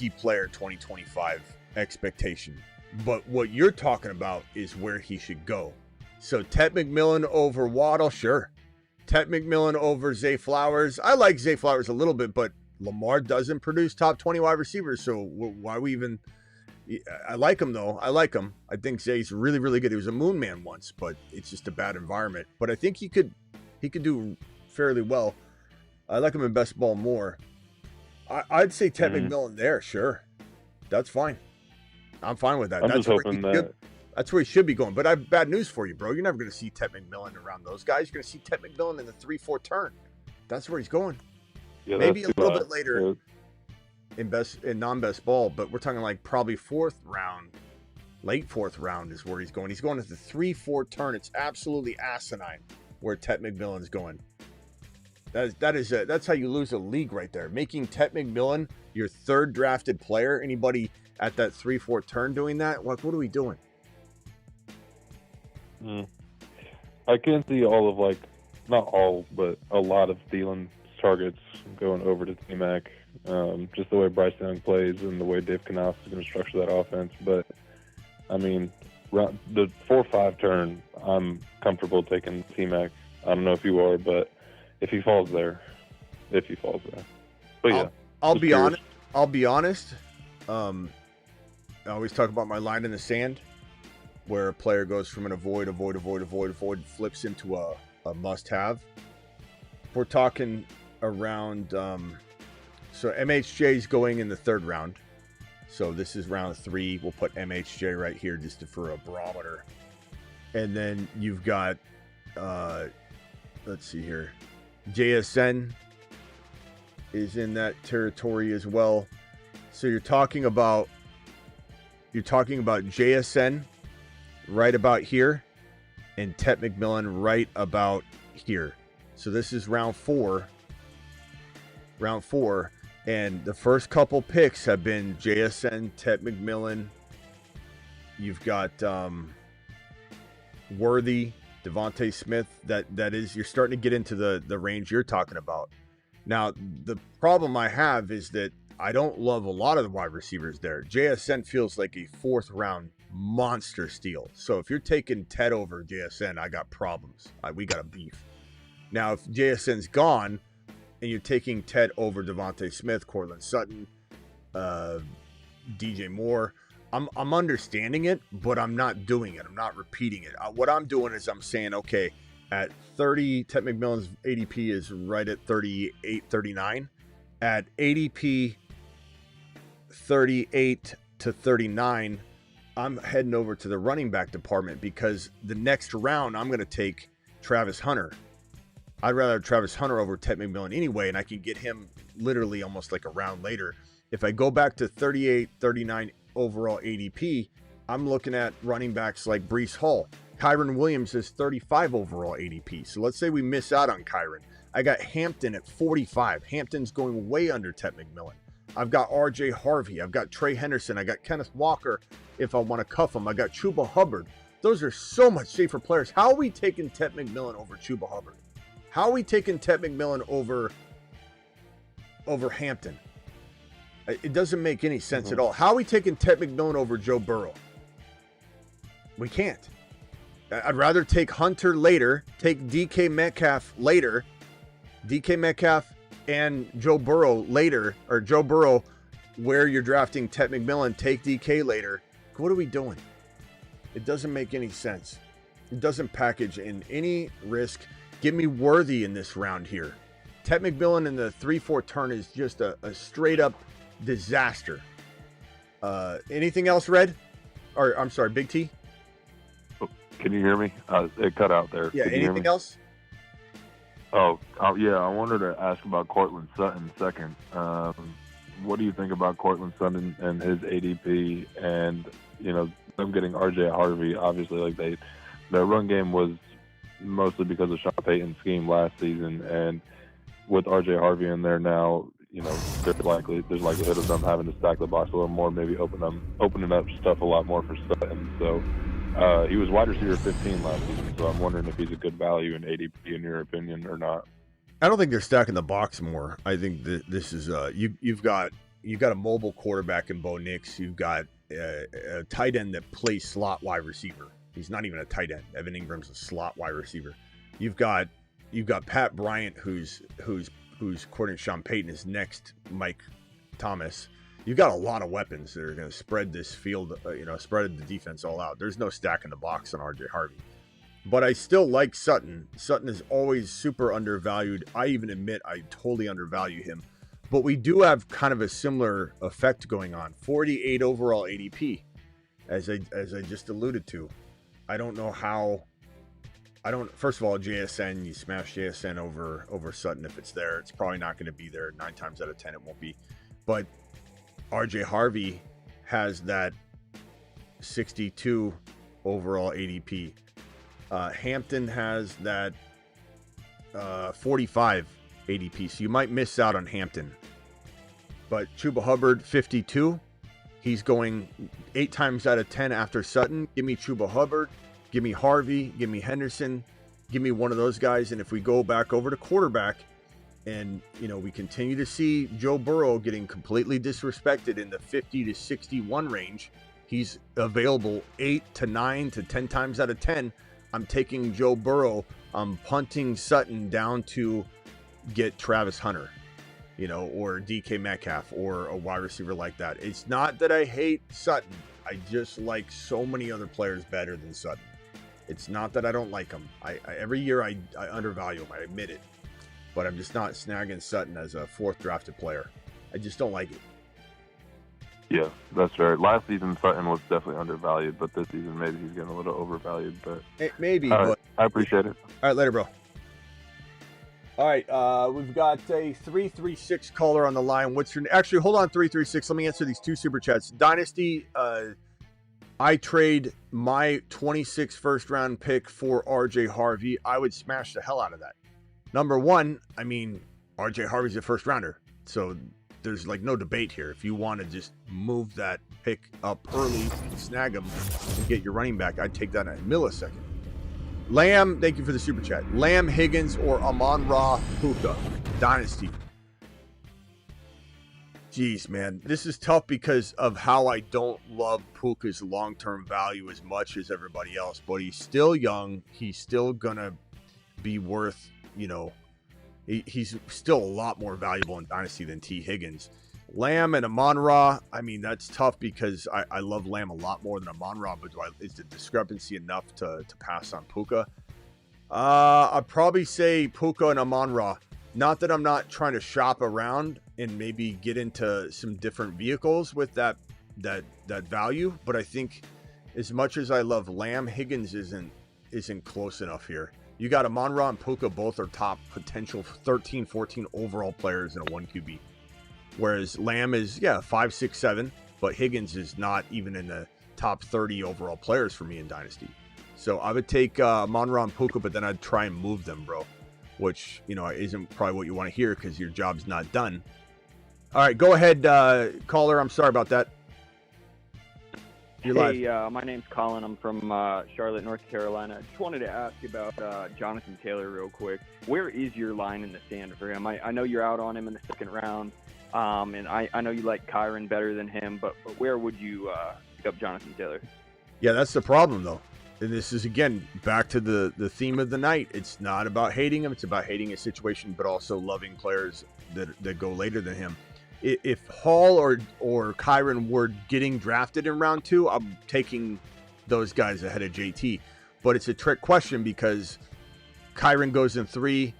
player, 2025 expectation. But what you're talking about is where he should go. So Ted McMillan over Waddle, sure. Ted McMillan over Zay Flowers. I like Zay Flowers a little bit, but Lamar doesn't produce top 20 wide receivers, so why we even... I like him, though. I like him. I think Zay's really, really good. He was a moon man once, but it's just a bad environment. But I think he could He could do fairly well. I like him in best ball more. I'd say Ted McMillan there, sure. That's fine. I'm fine with that. I'm just hoping that's where he should be going. But I have bad news for you, bro. You're never going to see Ted McMillan around those guys. You're going to see Ted McMillan in the 3-4 turn. That's where he's going. Yeah, maybe a little bit later in non-best ball, but we're talking like probably fourth round, late fourth round is where he's going. He's going at the 3-4 turn. It's absolutely asinine where Ted McMillan's going. That's how you lose a league right there. Making Ted McMillan your third drafted player. Anybody at that 3-4 turn doing that? What are we doing? I can see all of, like, not all, but a lot of Thielen's targets going over to T-Mac. Just the way Bryce Young plays and the way Dave Canales is going to structure that offense. But, I mean, the 4-5 turn, I'm comfortable taking T-Mac. I don't know if you are, but if he falls there. But yeah. I'll be honest. I always talk about my line in the sand, where a player goes from an avoid, flips into a must-have. We're talking around, so MHJ's going in the third round. So this is round 3. We'll put MHJ right here just for a barometer. And then you've got, let's see here, JSN is in that territory as well. So you're talking about JSN right about here and Ted McMillan right about here. So this is round 4. And the first couple picks have been JSN, Ted McMillan. You've got Worthy, Devontae Smith. That is, you're starting to get into the range you're talking about. Now, the problem I have is that I don't love a lot of the wide receivers there. JSN feels like a 4th round monster steal. So if you're taking Ted over JSN, I got problems. We got a beef. Now, if JSN's gone and you're taking Ted over Devontae Smith, Cortland Sutton, DJ Moore, I'm understanding it, but I'm not doing it. I'm not repeating it. What I'm doing is I'm saying, okay, at 30, Ted McMillan's ADP is right at 38, 39. At ADP 38 to 39, I'm heading over to the running back department because the next round I'm going to take Travis Hunter. I'd rather have Travis Hunter over Ted McMillan anyway, and I can get him literally almost like a round later. If I go back to 38, 39 overall ADP, I'm looking at running backs like Breece Hall. Kyron Williams is 35 overall ADP. So let's say we miss out on Kyron. I got Hampton at 45. Hampton's going way under Ted McMillan. I've got RJ Harvey. I've got Trey Henderson. I got Kenneth Walker if I want to cuff him. I got Chuba Hubbard. Those are so much safer players. How are we taking Ted McMillan over Chuba Hubbard? How are we taking Ted McMillan over Hampton? It doesn't make any sense at all. How are we taking Ted McMillan over Joe Burrow? We can't. I'd rather take Hunter later, take DK Metcalf later, DK Metcalf and Joe Burrow later, or Joe Burrow where you're drafting Ted McMillan, take DK later. What are we doing? It doesn't make any sense. It doesn't package in any risk. Give me Worthy in this round here. Ted McMillan in the 3-4 turn is just a straight up disaster. Anything else, Red? Or I'm sorry, Big T? Can you hear me? It cut out there. Yeah, anything else? Yeah, I wanted to ask about Cortland Sutton second. What do you think about Cortland Sutton and his ADP and, them getting RJ Harvey? Obviously, like their run game was mostly because of Sean Payton's scheme last season, and with RJ Harvey in there now, there's likelihood of them having to stack the box a little more, maybe opening up stuff a lot more for Sutton. So he was wide receiver 15 last season, so I'm wondering if he's a good value in ADP in your opinion or not. I don't think they're stacking the box more. I think that this is you've got a mobile quarterback in Bo Nix. You've got a tight end that plays slot wide receiver. He's not even a tight end. Evan Ingram's a slot wide receiver. You've got Pat Bryant, who's according to Sean Payton is next Mike Thomas. You've got a lot of weapons that are going to spread this field, spread the defense all out. There's no stacking the box on RJ Harvey. but I still like Sutton. Sutton is always super undervalued. I even admit I totally undervalue him. But we do have kind of a similar effect going on. 48 overall ADP, as I just alluded to. I don't know how. First of all, JSN, you smash JSN over Sutton if it's there. It's probably not going to be there. 9 times out of 10, it won't be. But RJ Harvey has that 62 overall ADP. Hampton has that 45 ADP, so you might miss out on Hampton. But Chuba Hubbard, 52. He's going 8 times out of 10 after Sutton. Give me Chuba Hubbard. Give me Harvey. Give me Henderson. Give me one of those guys. And if we go back over to quarterback, and we continue to see Joe Burrow getting completely disrespected in the 50 to 61 range, he's available 8 to 9 to 10 times out of 10. I'm taking Joe Burrow. I'm punting Sutton down to get Travis Hunter, or DK Metcalf, or a wide receiver like that. It's not that I hate Sutton. I just like so many other players better than Sutton. It's not that I don't like him. Every year I undervalue him. I admit it. But I'm just not snagging Sutton as a 4th drafted player. I just don't like it. Yeah, that's right. Last season, Sutton was definitely undervalued, but this season, maybe he's getting a little overvalued. But maybe. But I appreciate it. All right, later, bro. All right, we've got a 336 caller on the line. Actually, hold on, 336. Let me answer these 2 super chats. Dynasty, I trade my 26 first-round pick for RJ Harvey. I would smash the hell out of that. Number one, RJ Harvey's a first-rounder, so there's no debate here. If you want to just move that pick up early and snag him and get your running back, I'd take that in a millisecond. Lamb, thank you for the super chat. Lamb, Higgins, or Amon-Ra Puka, Dynasty. Jeez, man, this is tough because of how I don't love Puka's long-term value as much as everybody else, but he's still young. He's still going to be worth, he's still a lot more valuable in Dynasty than T. Higgins. Lamb and Amon-Ra, that's tough because I love Lamb a lot more than Amon-Ra, but is the discrepancy enough to pass on Puka? I'd probably say Puka and Amon-Ra. Not that I'm not trying to shop around and maybe get into some different vehicles with that value, but I think as much as I love Lamb, Higgins isn't close enough here. You got Amon-Ra and Puka, both are top potential 13, 14 overall players in a 1 QB. Whereas Lamb is, 5, 6, 7, but Higgins is not even in the top 30 overall players for me in Dynasty. So I would take Amon-Ra and Puka, but then I'd try and move them, bro. Which, isn't probably what you want to hear because your job's not done. All right, go ahead, caller. I'm sorry about that. You're live. My name's Colin. I'm from Charlotte, North Carolina. I just wanted to ask you about Jonathan Taylor real quick. Where is your line in the sand for him? I know you're out on him in the 2nd round, and I know you like Kyron better than him, but where would you pick up Jonathan Taylor? Yeah, that's the problem, though. And this is, again, back to the theme of the night. It's not about hating him. It's about hating a situation, but also loving players that go later than him. If Hall or Kyron were getting drafted in round 2, I'm taking those guys ahead of JT. But it's a trick question because Kyron goes in 3,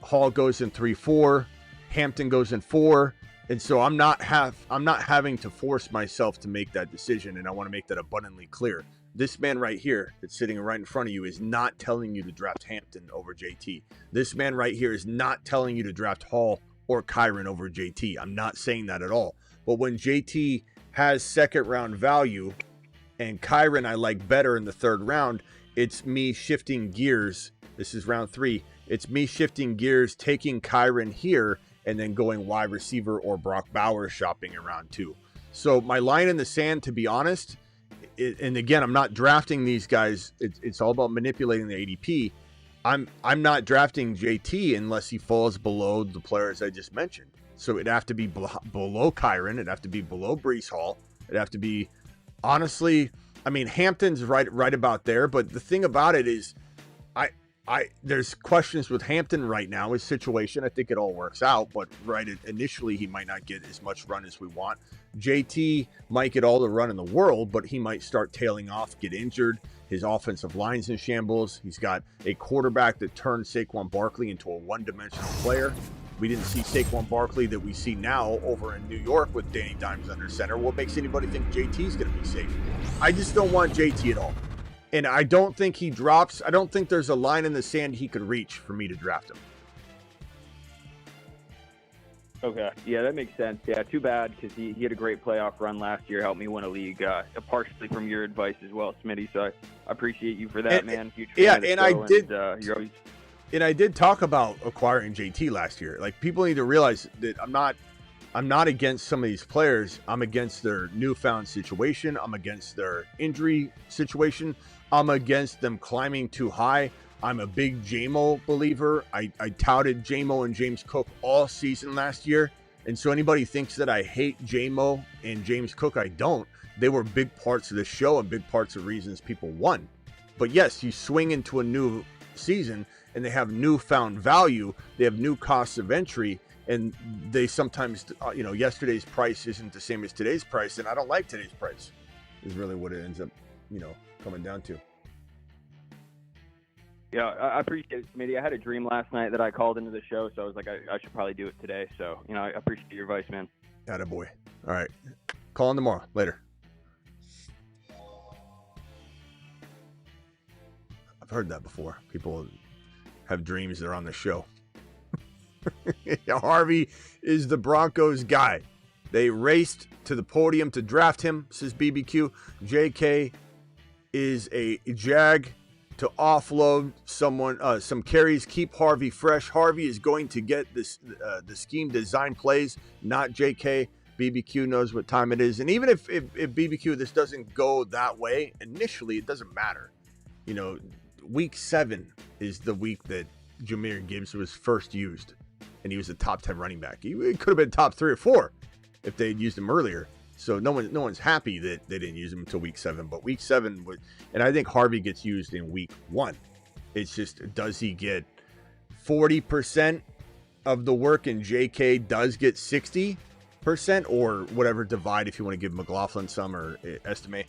Hall goes in 3, 4, Hampton goes in 4. And so I'm not having to force myself to make that decision, and I want to make that abundantly clear. This man right here that's sitting right in front of you is not telling you to draft Hampton over JT. This man right here is not telling you to draft Hall or Kyron over JT. I'm not saying that at all. But when JT has 2nd round value and Kyron I like better in the 3rd round, it's me shifting gears. This is round 3. It's me shifting gears, taking Kyron here, and then going wide receiver or Brock Bowers shopping in round 2. So my line in the sand, to be honest, and again, I'm not drafting these guys. It's all about manipulating the ADP. I'm not drafting JT unless he falls below the players I just mentioned. So it'd have to be below Kyron. It'd have to be below Breece Hall. It'd have to be, honestly, Hampton's right about there. But the thing about it is, there's questions with Hampton right now. His situation, I think it all works out, but initially he might not get as much run as we want. JT might get all the run in the world, but he might start tailing off, get injured, His offensive line's in shambles. He's got a quarterback that turned Saquon Barkley into a one-dimensional player. We didn't see Saquon Barkley that we see now over in New York with Danny Dimes under center. What makes anybody think JT's going to be safe? I just don't want JT at all. And I don't think he drops. I don't think there's a line in the sand he could reach for me to draft him. Okay. Yeah, that makes sense. Yeah, too bad because he had a great playoff run last year, helped me win a league, partially from your advice as well, Smitty. So I appreciate you for that, man. Huge fan of the show, and I did talk about acquiring JT last year. Like, people need to realize that I'm not against some of these players. I'm against their newfound situation. I'm against their injury situation. I'm against them climbing too high. I'm a big Jamo believer. I touted Jamo and James Cook all season last year. And so anybody thinks that I hate Jamo and James Cook, I don't. They were big parts of the show and big parts of reasons people won. But yes, you swing into a new season and they have newfound value. They have new costs of entry. And they sometimes, yesterday's price isn't the same as today's price. And I don't like today's price is really what it ends up, coming down to. Yeah, I appreciate it, Smitty. I had a dream last night that I called into the show, so I was like, I should probably do it today. So, I appreciate your advice, man. Attaboy. All right. Call in tomorrow. Later. I've heard that before. People have dreams they're on the show. Harvey is the Broncos guy. They raced to the podium to draft him, says BBQ. JK is a Jag to offload some carries, keep Harvey fresh. Harvey is going to get the scheme design plays, not JK. BBQ knows what time it is. And even if BBQ, this doesn't go that way, initially, it doesn't matter. Week 7 is the week that Jahmyr Gibbs was first used, and he was a top 10 running back. He could have been top 3 or 4 if they had used him earlier. So no one's happy that they didn't use him until week 7. But week 7 would, and I think Harvey gets used in week 1. It's just, does he get 40% of the work and JK does get 60%, or whatever divide if you want to give McLaughlin some or estimate?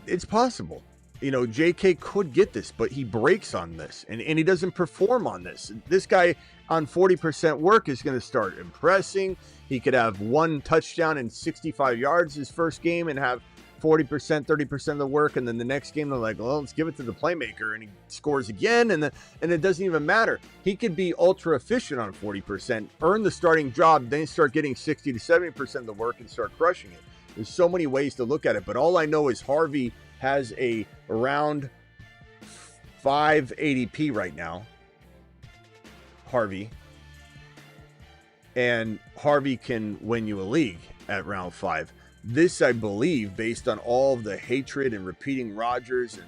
It's possible. JK could get this, but he breaks on this and he doesn't perform on this. This guy on 40% work is going to start impressing. He could have 1 touchdown and 65 yards his first game and have 40%, 30% of the work. And then the next game, they're like, well, let's give it to the playmaker. And he scores again. And it doesn't even matter. He could be ultra efficient on 40%, earn the starting job, then start getting 60 to 70% of the work and start crushing it. There's so many ways to look at it. But all I know is Harvey has a round 5 ADP right now. Harvey. And Harvey can win you a league at round 5. This, I believe, based on all of the hatred and repeating Rodgers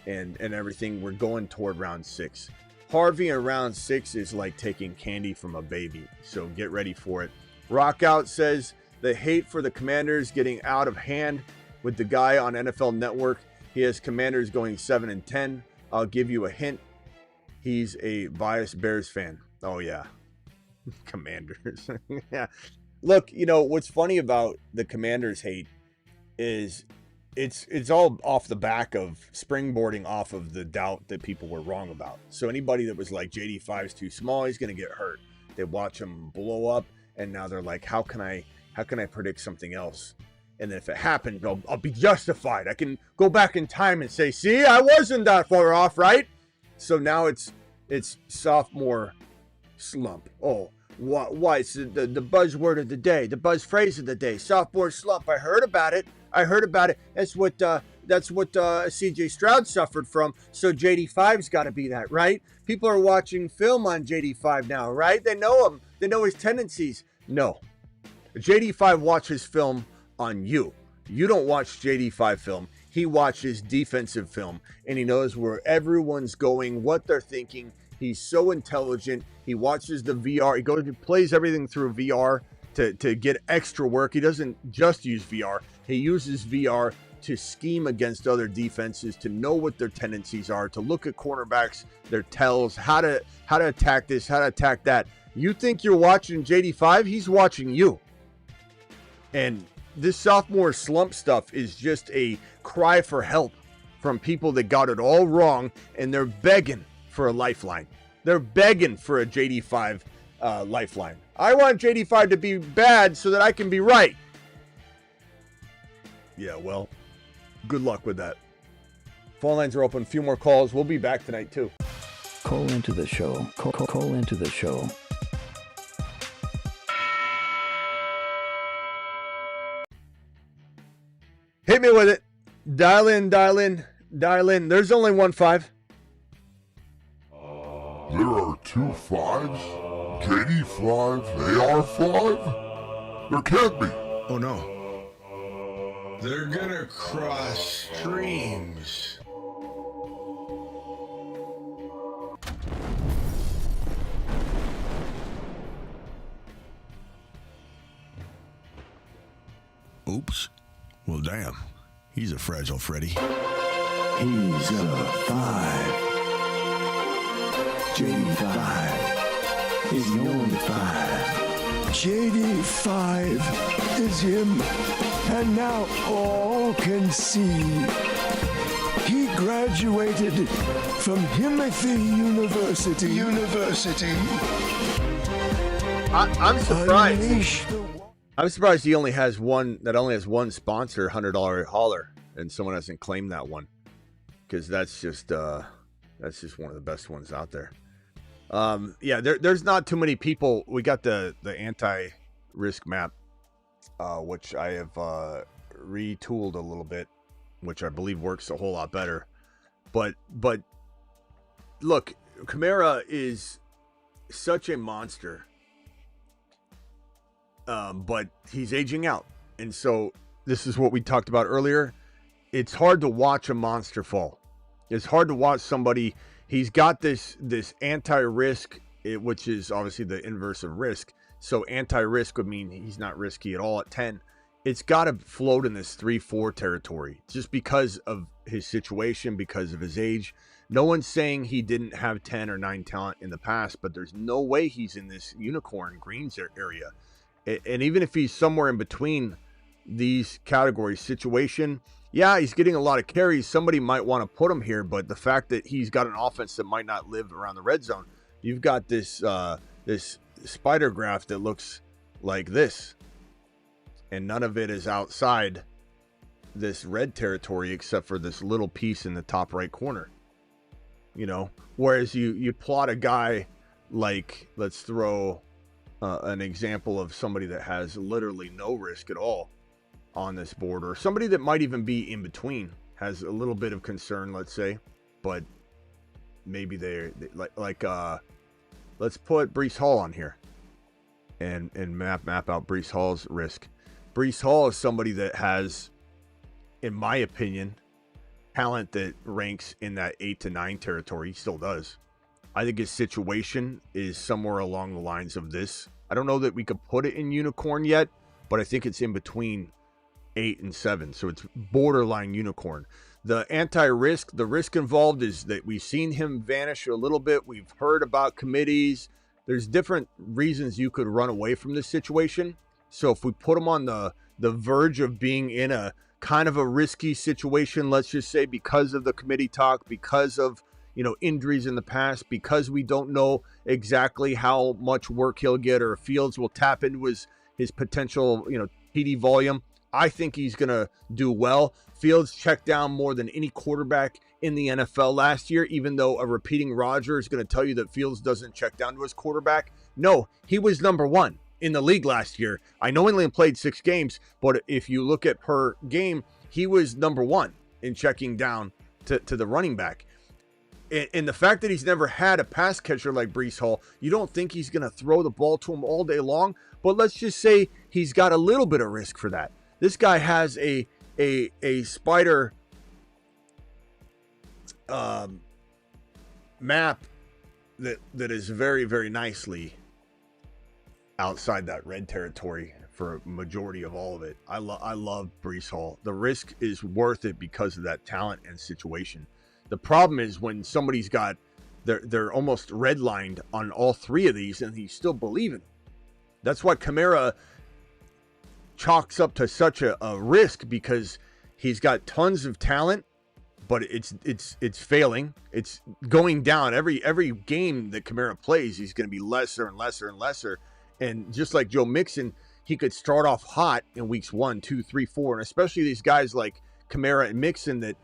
and everything, we're going toward round 6. Harvey in round 6 is like taking candy from a baby. So get ready for it. Rockout says the hate for the Commanders getting out of hand with the guy on NFL Network. He has Commanders going 7-10. I'll give you a hint. He's a biased Bears fan. Oh, yeah. Commanders. Yeah. Look, what's funny about the Commanders hate is it's all off the back of springboarding off of the doubt that people were wrong about. So anybody that was like, JD5's too small, he's going to get hurt. They watch him blow up, and now they're like, how can I predict something else? And then if it happens, I'll be justified. I can go back in time and say, see, I wasn't that far off, right? So now it's sophomore slump. Oh, why? It's the buzzword of the day, the buzz phrase of the day, sophomore slump. I heard about it. That's what CJ Stroud suffered from. So JD5's got to be that, right? People are watching film on JD5 now, right? They know him. They know his tendencies. No. JD5 watches film on you. You don't watch JD5 film. He watches defensive film, and he knows where everyone's going, what they're thinking. He's so intelligent. He watches the VR. He plays everything through VR to get extra work. He doesn't just use VR. He uses VR to scheme against other defenses, to know what their tendencies are, to look at cornerbacks, their tells, how to attack this, how to attack that. You think you're watching JD5? He's watching you. And this sophomore slump stuff is just a cry for help from people that got it all wrong, and they're begging for a lifeline. They're begging for a JD5 lifeline. I want JD5 to be bad so that I can be right. Yeah, well, good luck with that. Phone lines are open. A few more calls. We'll be back tonight, too. Call into the show. Call into the show. Hit me with it. Dial in, dial in, dial in. There's only 1-5. There are 2 5s? KD5? AR5? There can't be. Oh, no. They're gonna cross streams. Oops. Well, damn. He's a fragile Freddy. He's a 5. JD5 is the only 5. JD5 is him, and now all can see. He graduated from Himothy University. I'm surprised. I'm surprised he only has one sponsor, $100 hauler, and someone hasn't claimed that one, because that's just one of the best ones out there. Yeah, there's not too many people. We got the anti-risk map, which I have retooled a little bit, which I believe works a whole lot better. But look, Kamara is such a monster. But he's aging out. And so this is what we talked about earlier. It's hard to watch a monster fall. It's hard to watch somebody. He's got this anti-risk, which is obviously the inverse of risk. So anti-risk would mean he's not risky at all at 10. It's got to float in this 3-4 territory just because of his situation, because of his age. No one's saying he didn't have 10 or 9 talent in the past, but there's no way he's in this unicorn greens area. And even if he's somewhere in between these categories, situation, yeah, he's getting a lot of carries. Somebody might want to put him here, but the fact that he's got an offense that might not live around the red zone, you've got this this spider graph that looks like this, and none of it is outside this red territory except for this little piece in the top right corner. You know, whereas you plot a guy like, let's throw an example of somebody that has literally no risk at all on this board, or somebody that might even be in between, has a little bit of concern, let's say, but maybe they're like let's put Breece Hall on here and map out Breece Hall's risk. Breece Hall is somebody that has, in my opinion, talent that ranks in that 8 to 9 territory. He still does. I think his situation is somewhere along the lines of this. I don't know that we could put it in unicorn yet, but I think it's in between 8 and 7. So it's borderline unicorn. The anti-risk, the risk involved is that we've seen him vanish a little bit. We've heard about committees. There's different reasons you could run away from this situation. So if we put him on the verge of being in a kind of a risky situation, let's just say because of the committee talk, because of injuries in the past, because we don't know exactly how much work he'll get, or Fields will tap into his potential, TD volume. I think he's going to do well. Fields checked down more than any quarterback in the NFL last year, even though a repeating Roger is going to tell you that Fields doesn't check down to his quarterback. No, he was number 1 in the league last year. I know he only played 6 games, but if you look at per game, he was number 1 in checking down to the running back. And the fact that he's never had a pass catcher like Breece Hall, you don't think he's going to throw the ball to him all day long. But let's just say he's got a little bit of risk for that. This guy has a spider map that is very, very nicely outside that red territory for a majority of all of it. I love Breece Hall. The risk is worth it because of that talent and situation. The problem is when somebody's got, they're almost redlined on all 3 of these and he's still believing. That's why Kamara chalks up to such a risk, because he's got tons of talent, but it's failing. It's going down. Every game that Kamara plays, he's going to be lesser and lesser and lesser. And just like Joe Mixon, he could start off hot in weeks 1, 2, 3, 4, and especially these guys like Kamara and Mixon that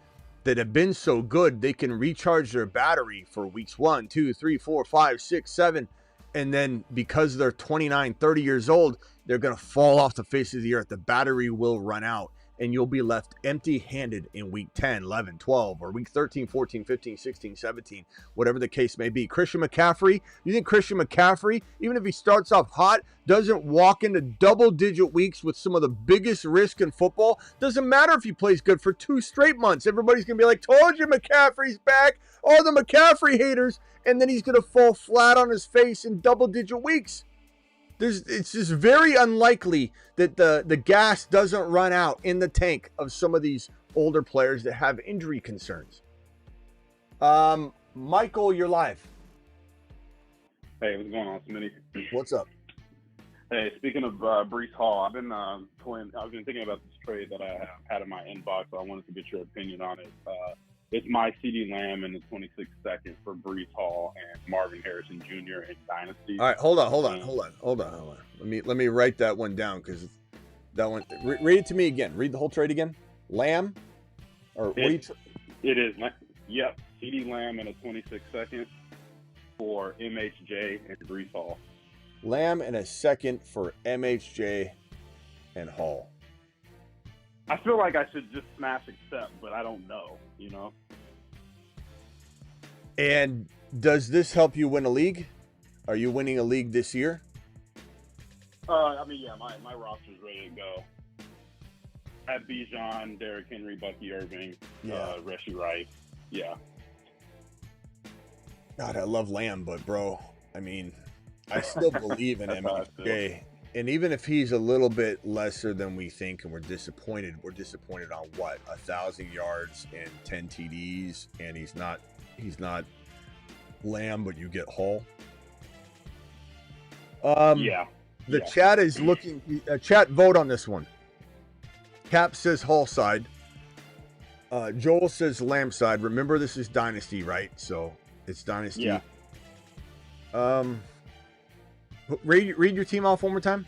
have been so good, they can recharge their battery for weeks 1, 2, 3, 4, 5, 6, 7. And then because they're 29, 30 years old, they're going to fall off the face of the earth. The battery will run out, and you'll be left empty-handed in week 10, 11, 12, or week 13, 14, 15, 16, 17, whatever the case may be. Christian McCaffrey, you think Christian McCaffrey, even if he starts off hot, doesn't walk into double-digit weeks with some of the biggest risk in football? Doesn't matter if he plays good for 2 straight months. Everybody's going to be like, told you McCaffrey's back. All the McCaffrey haters. And then he's going to fall flat on his face in double-digit weeks. It's just very unlikely that the gas doesn't run out in the tank of some of these older players that have injury concerns. Michael, you're live. Hey, what's going on, Smitty? What's up? Hey, speaking of Breece Hall, I've been thinking about this trade that I had in my inbox. So I wanted to get your opinion on it. It's my CD Lamb in the 26th second for Breece Hall and Marvin Harrison Jr. in Dynasty. All right, hold on. Let me write that one down because that one. Read it to me again. Read the whole trade again. Lamb, or it is. Yep, CD Lamb in a 26th second for MHJ and Breece Hall. Lamb in a second for MHJ and Hall. I feel like I should just smash accept, but I don't know, you know? And does this help you win a league? Are you winning a league this year? My roster's ready to go. I have Bijan, Derrick Henry, Bucky Irving, Rashee Rice. Yeah. God, I love Lamb, but bro, I still believe in MHJ. And even if he's a little bit lesser than we think and we're disappointed on what? 1,000 yards and 10 TDs, and he's not Lamb, but you get Hall. The chat is looking. Chat, vote on this one. Cap says Hall side. Joel says Lamb side. Remember, this is Dynasty, right? So it's Dynasty. Yeah. Read your team off one more time.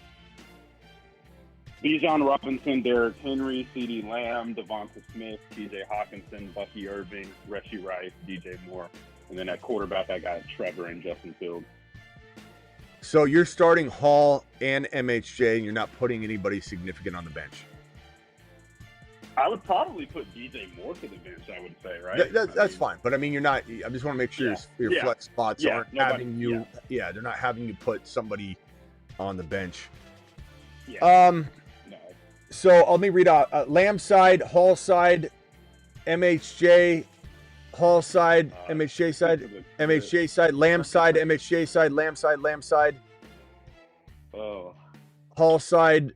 Bijan Robinson, Derrick Henry, CD Lamb, Devonta Smith, TJ Hawkinson, Bucky Irving, Rashee Rice, DJ Moore. And then at quarterback, I got Trevor and Justin Fields. So you're starting Hall and MHJ, and you're not putting anybody significant on the bench. I would probably put DJ Moore to the bench, I would say, right? That's fine. But you're not. I just want to make sure your flex spots aren't having you. Yeah, they're not having you put somebody on the bench. Yeah. No. So let me read out Lamb side, Hall side, MHJ, Hall side, MHJ side, MHJ side, Lamb side, MHJ side, Lamb side, Lamb side. Oh. Hall side.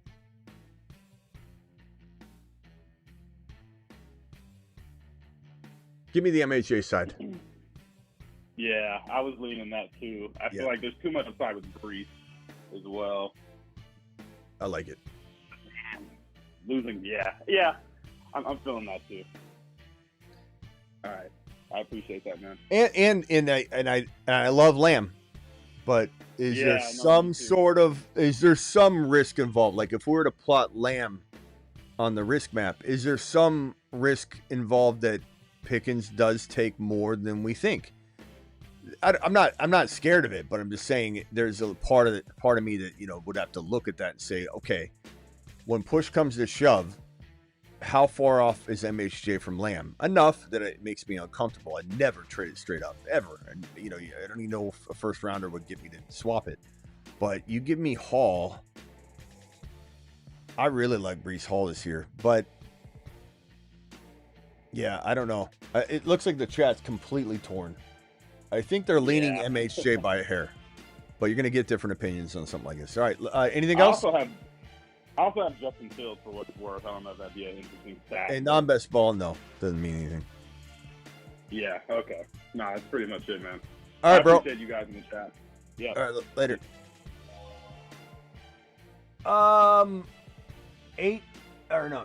Give me the MHJ side. Yeah, I was leaning that too. I feel like there's too much upside with Breece as well. I like it. Losing, yeah. I'm feeling that too. All right, I appreciate that, man. And I love Lamb, but is there some risk involved? Like if we were to plot Lamb on the risk map, is there some risk involved that Pickens does take more than we think? I'm not scared of it, but I'm just saying there's a part of me that would have to look at that and say, okay, when push comes to shove, how far off is MHJ from Lamb? Enough that it makes me uncomfortable. I never trade it straight up ever, and I don't even know if a first rounder would get me to swap it. But you give me Hall. I really like Breece Hall this year, but yeah, I don't know. It looks like the chat's completely torn. I think they're leaning MHJ by a hair, but you're going to get different opinions on something like this. All right, anything else? I also have Justin Fields for what it's worth. I don't know if that'd be an interesting stat. And non-best ball, no, doesn't mean anything. Yeah, okay. Nah, that's pretty much it, man. All right, I bro. appreciate you guys in the chat. Yeah. All right, later.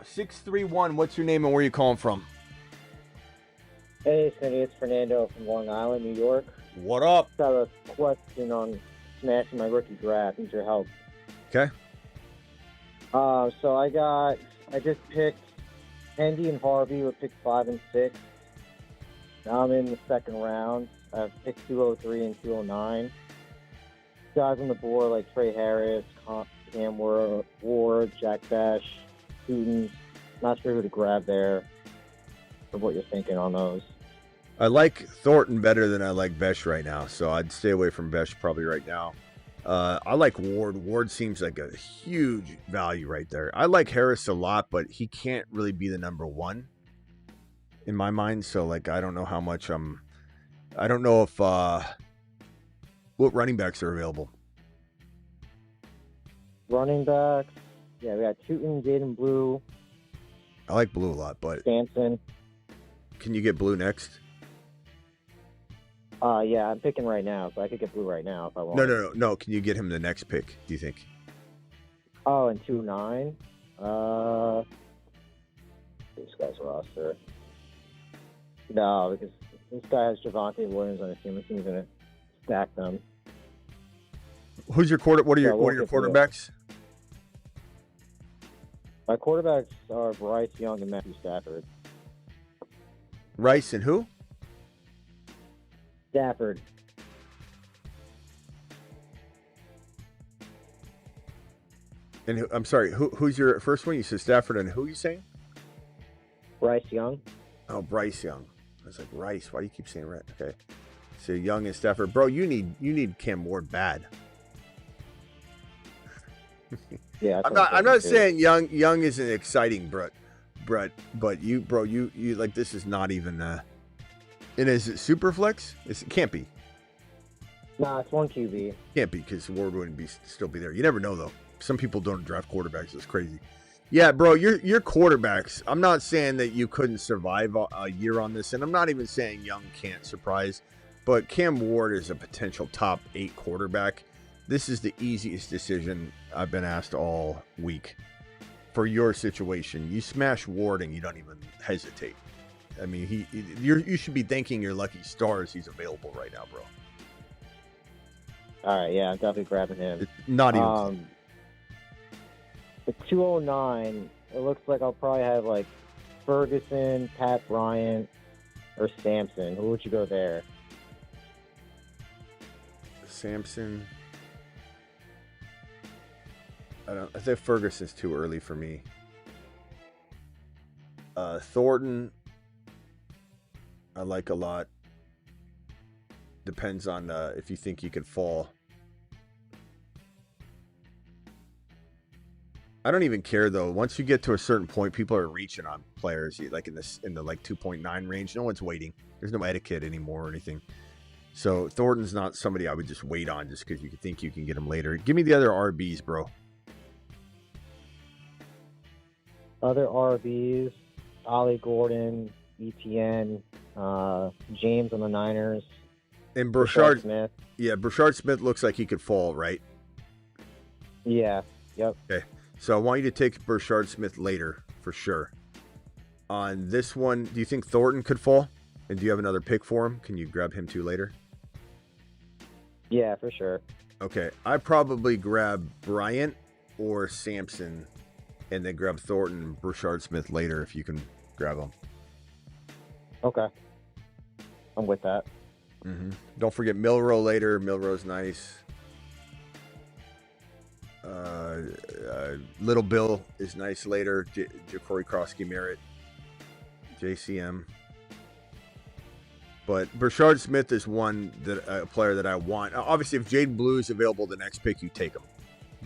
631. What's your name and where you calling from? Hey, Smitty, it's Fernando from Long Island, New York. What up? Just have a question on smashing my rookie draft. Need your help. Okay. So I just picked Andy and Harvey with pick 5 and 6. Now I'm in the second round. I have pick 203 and 209. Guys on the board like Trey Harris, Cam Ward, Jack Bash, Newton. Not sure who to grab there or what you're thinking on those. I like Thornton better than I like Besh right now, so I'd stay away from Besh probably right now. I like Ward. Ward seems like a huge value right there. I like Harris a lot, but he can't really be the number one in my mind. So, like, I don't know how much I don't know if what running backs are available. Running backs, yeah, we got Tootin, Jaden Blue. I like Blue a lot, but Sampson. Can you get Blue next? Yeah, I'm picking right now, so I could get Blue right now if I want. No. Can you get him the next pick, do you think? Oh, and 2-9. This guy's roster. No, because this guy has Javonte Williams on his team. This team's gonna stack them. Who's your what are your quarterbacks? My quarterbacks are Bryce Young and Matthew Stafford. Rice and who? Stafford. And I'm sorry, who's your first one? You said Stafford, and who are you saying? Bryce Young. Oh, Bryce Young. I was like, Rice. Why do you keep saying Rice? Okay. So Young and Stafford. Bro, you need Cam Ward bad. Yeah, I'm not saying Young isn't exciting, but you like, this is not even and is it super flex? It can't be. Nah, it's 1 QB. Can't be, because Ward wouldn't still be there. You never know though. Some people don't draft quarterbacks. It's crazy. Yeah, bro, your quarterbacks. I'm not saying that you couldn't survive a year on this, and I'm not even saying Young can't surprise, but Cam Ward is a potential top 8 quarterback. This is the easiest decision I've been asked all week for your situation. You smash Ward and you don't even hesitate. I mean, you should be thanking your lucky stars he's available right now, bro. All right, yeah, I'm definitely grabbing him. It's not even. The 209, it looks like I'll probably have like Ferguson, Pat Bryant, or Sampson. Who would you go there? Sampson. I think Ferguson's too early for me. Thornton, I like a lot. Depends on if you think you could fall. I don't even care though. Once you get to a certain point, people are reaching on players like in the like 2.9 range. No one's waiting. There's no etiquette anymore or anything. So Thornton's not somebody I would just wait on just because you could think you can get him later. Give me the other RBs, bro. Other RBs, Ollie Gordon, ETN, James on the Niners. And Brashard Smith. Yeah, Brashard Smith looks like he could fall, right? Yeah. Yep. Okay. So I want you to take Brashard Smith later for sure. On this one, do you think Thornton could fall? And do you have another pick for him? Can you grab him too later? Yeah, for sure. Okay. I probably grab Bryant or Sampson and then grab Thornton and Brashard Smith later if you can grab them. Okay. I'm with that. Mm-hmm. Don't forget Milroe later. Milroe's nice. Little Bill is nice later. Ja'Cory Krosky-Merritt. JCM. But Brashard Smith is a player that I want. Obviously, if Jaden Blue is available the next pick, you take him.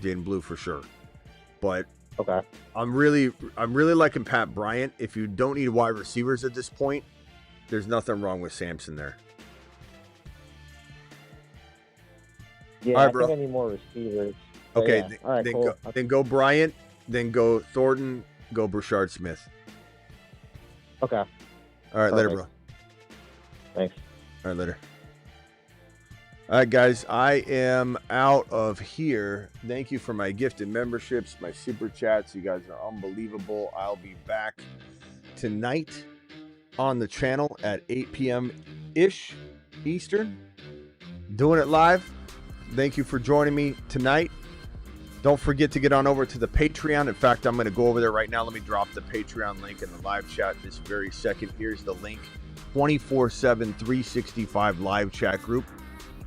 Jaden Blue for sure. But okay, I'm really liking Pat Bryant. If you don't need wide receivers at this point, there's nothing wrong with Sampson there. Yeah, all right, I bro. think I need more receivers. Okay, yeah. All right, then, cool. Then go Bryant, then go Thornton, go Brashard Smith. Okay. All right, later, bro. Thanks. All right, later. All right, guys, I am out of here. Thank you for my gifted memberships, my super chats. You guys are unbelievable. I'll be back tonight on the channel at 8 p.m.-ish Eastern. Doing it live. Thank you for joining me tonight. Don't forget to get on over to the Patreon. In fact, I'm going to go over there right now. Let me drop the Patreon link in the live chat this very second. Here's the link. 24/7, 365 live chat group.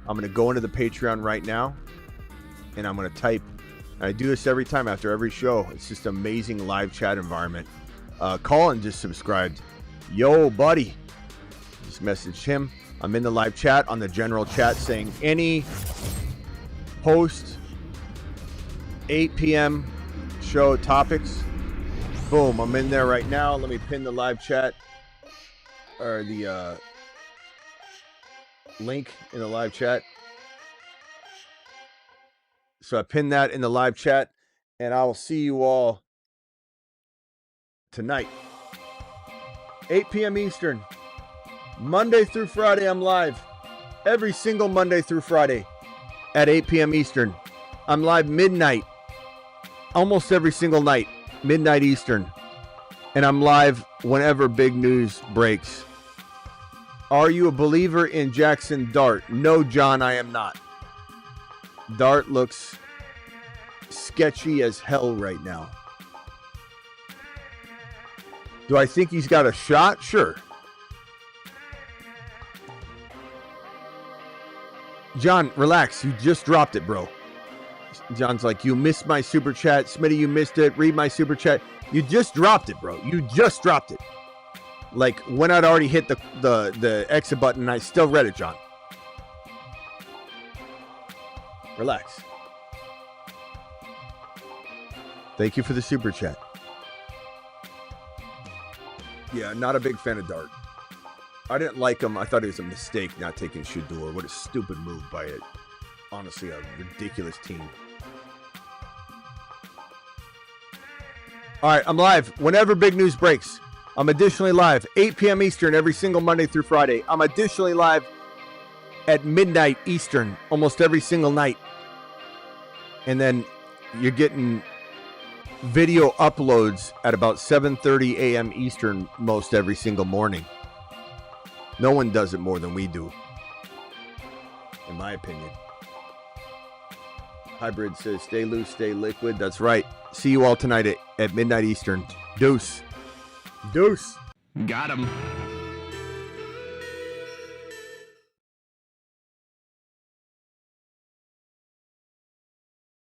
I'm going to go into the Patreon right now, and I'm going to type. I do this every time after every show. It's just an amazing live chat environment. Colin just subscribed. Yo, buddy. Just messaged him. I'm in the live chat on the general chat saying any post 8 p.m. show topics. Boom, I'm in there right now. Let me pin the live chat or the link in the live chat. So I pinned that in the live chat, and I will see you all tonight. 8 p.m. Eastern. Monday through Friday, I'm live. Every single Monday through Friday at 8 p.m. Eastern. I'm live midnight. Almost every single night. Midnight Eastern. And I'm live whenever big news breaks. Are you a believer in Jackson Dart? No, John, I am not. Dart looks sketchy as hell right now. Do I think he's got a shot? Sure. John, relax. You just dropped it, bro. John's like, you missed my super chat. Smitty, you missed it. Read my super chat. You just dropped it, bro. You just dropped it. Like, when I'd already hit the exit button, I still read it, John. Relax. Thank you for the super chat. Yeah, not a big fan of Dart. I didn't like him. I thought it was a mistake not taking Shedeur. What a stupid move by it. Honestly, a ridiculous team. All right, I'm live. Whenever big news breaks, I'm additionally live. 8 p.m. Eastern every single Monday through Friday. I'm additionally live at midnight Eastern almost every single night. And then you're getting video uploads at about 7:30 a.m. Eastern most every single morning. No one does it more than we do, in my opinion. Hybrid says, stay loose, stay liquid. That's right. See you all tonight at midnight Eastern. Deuce. Deuce. Got him.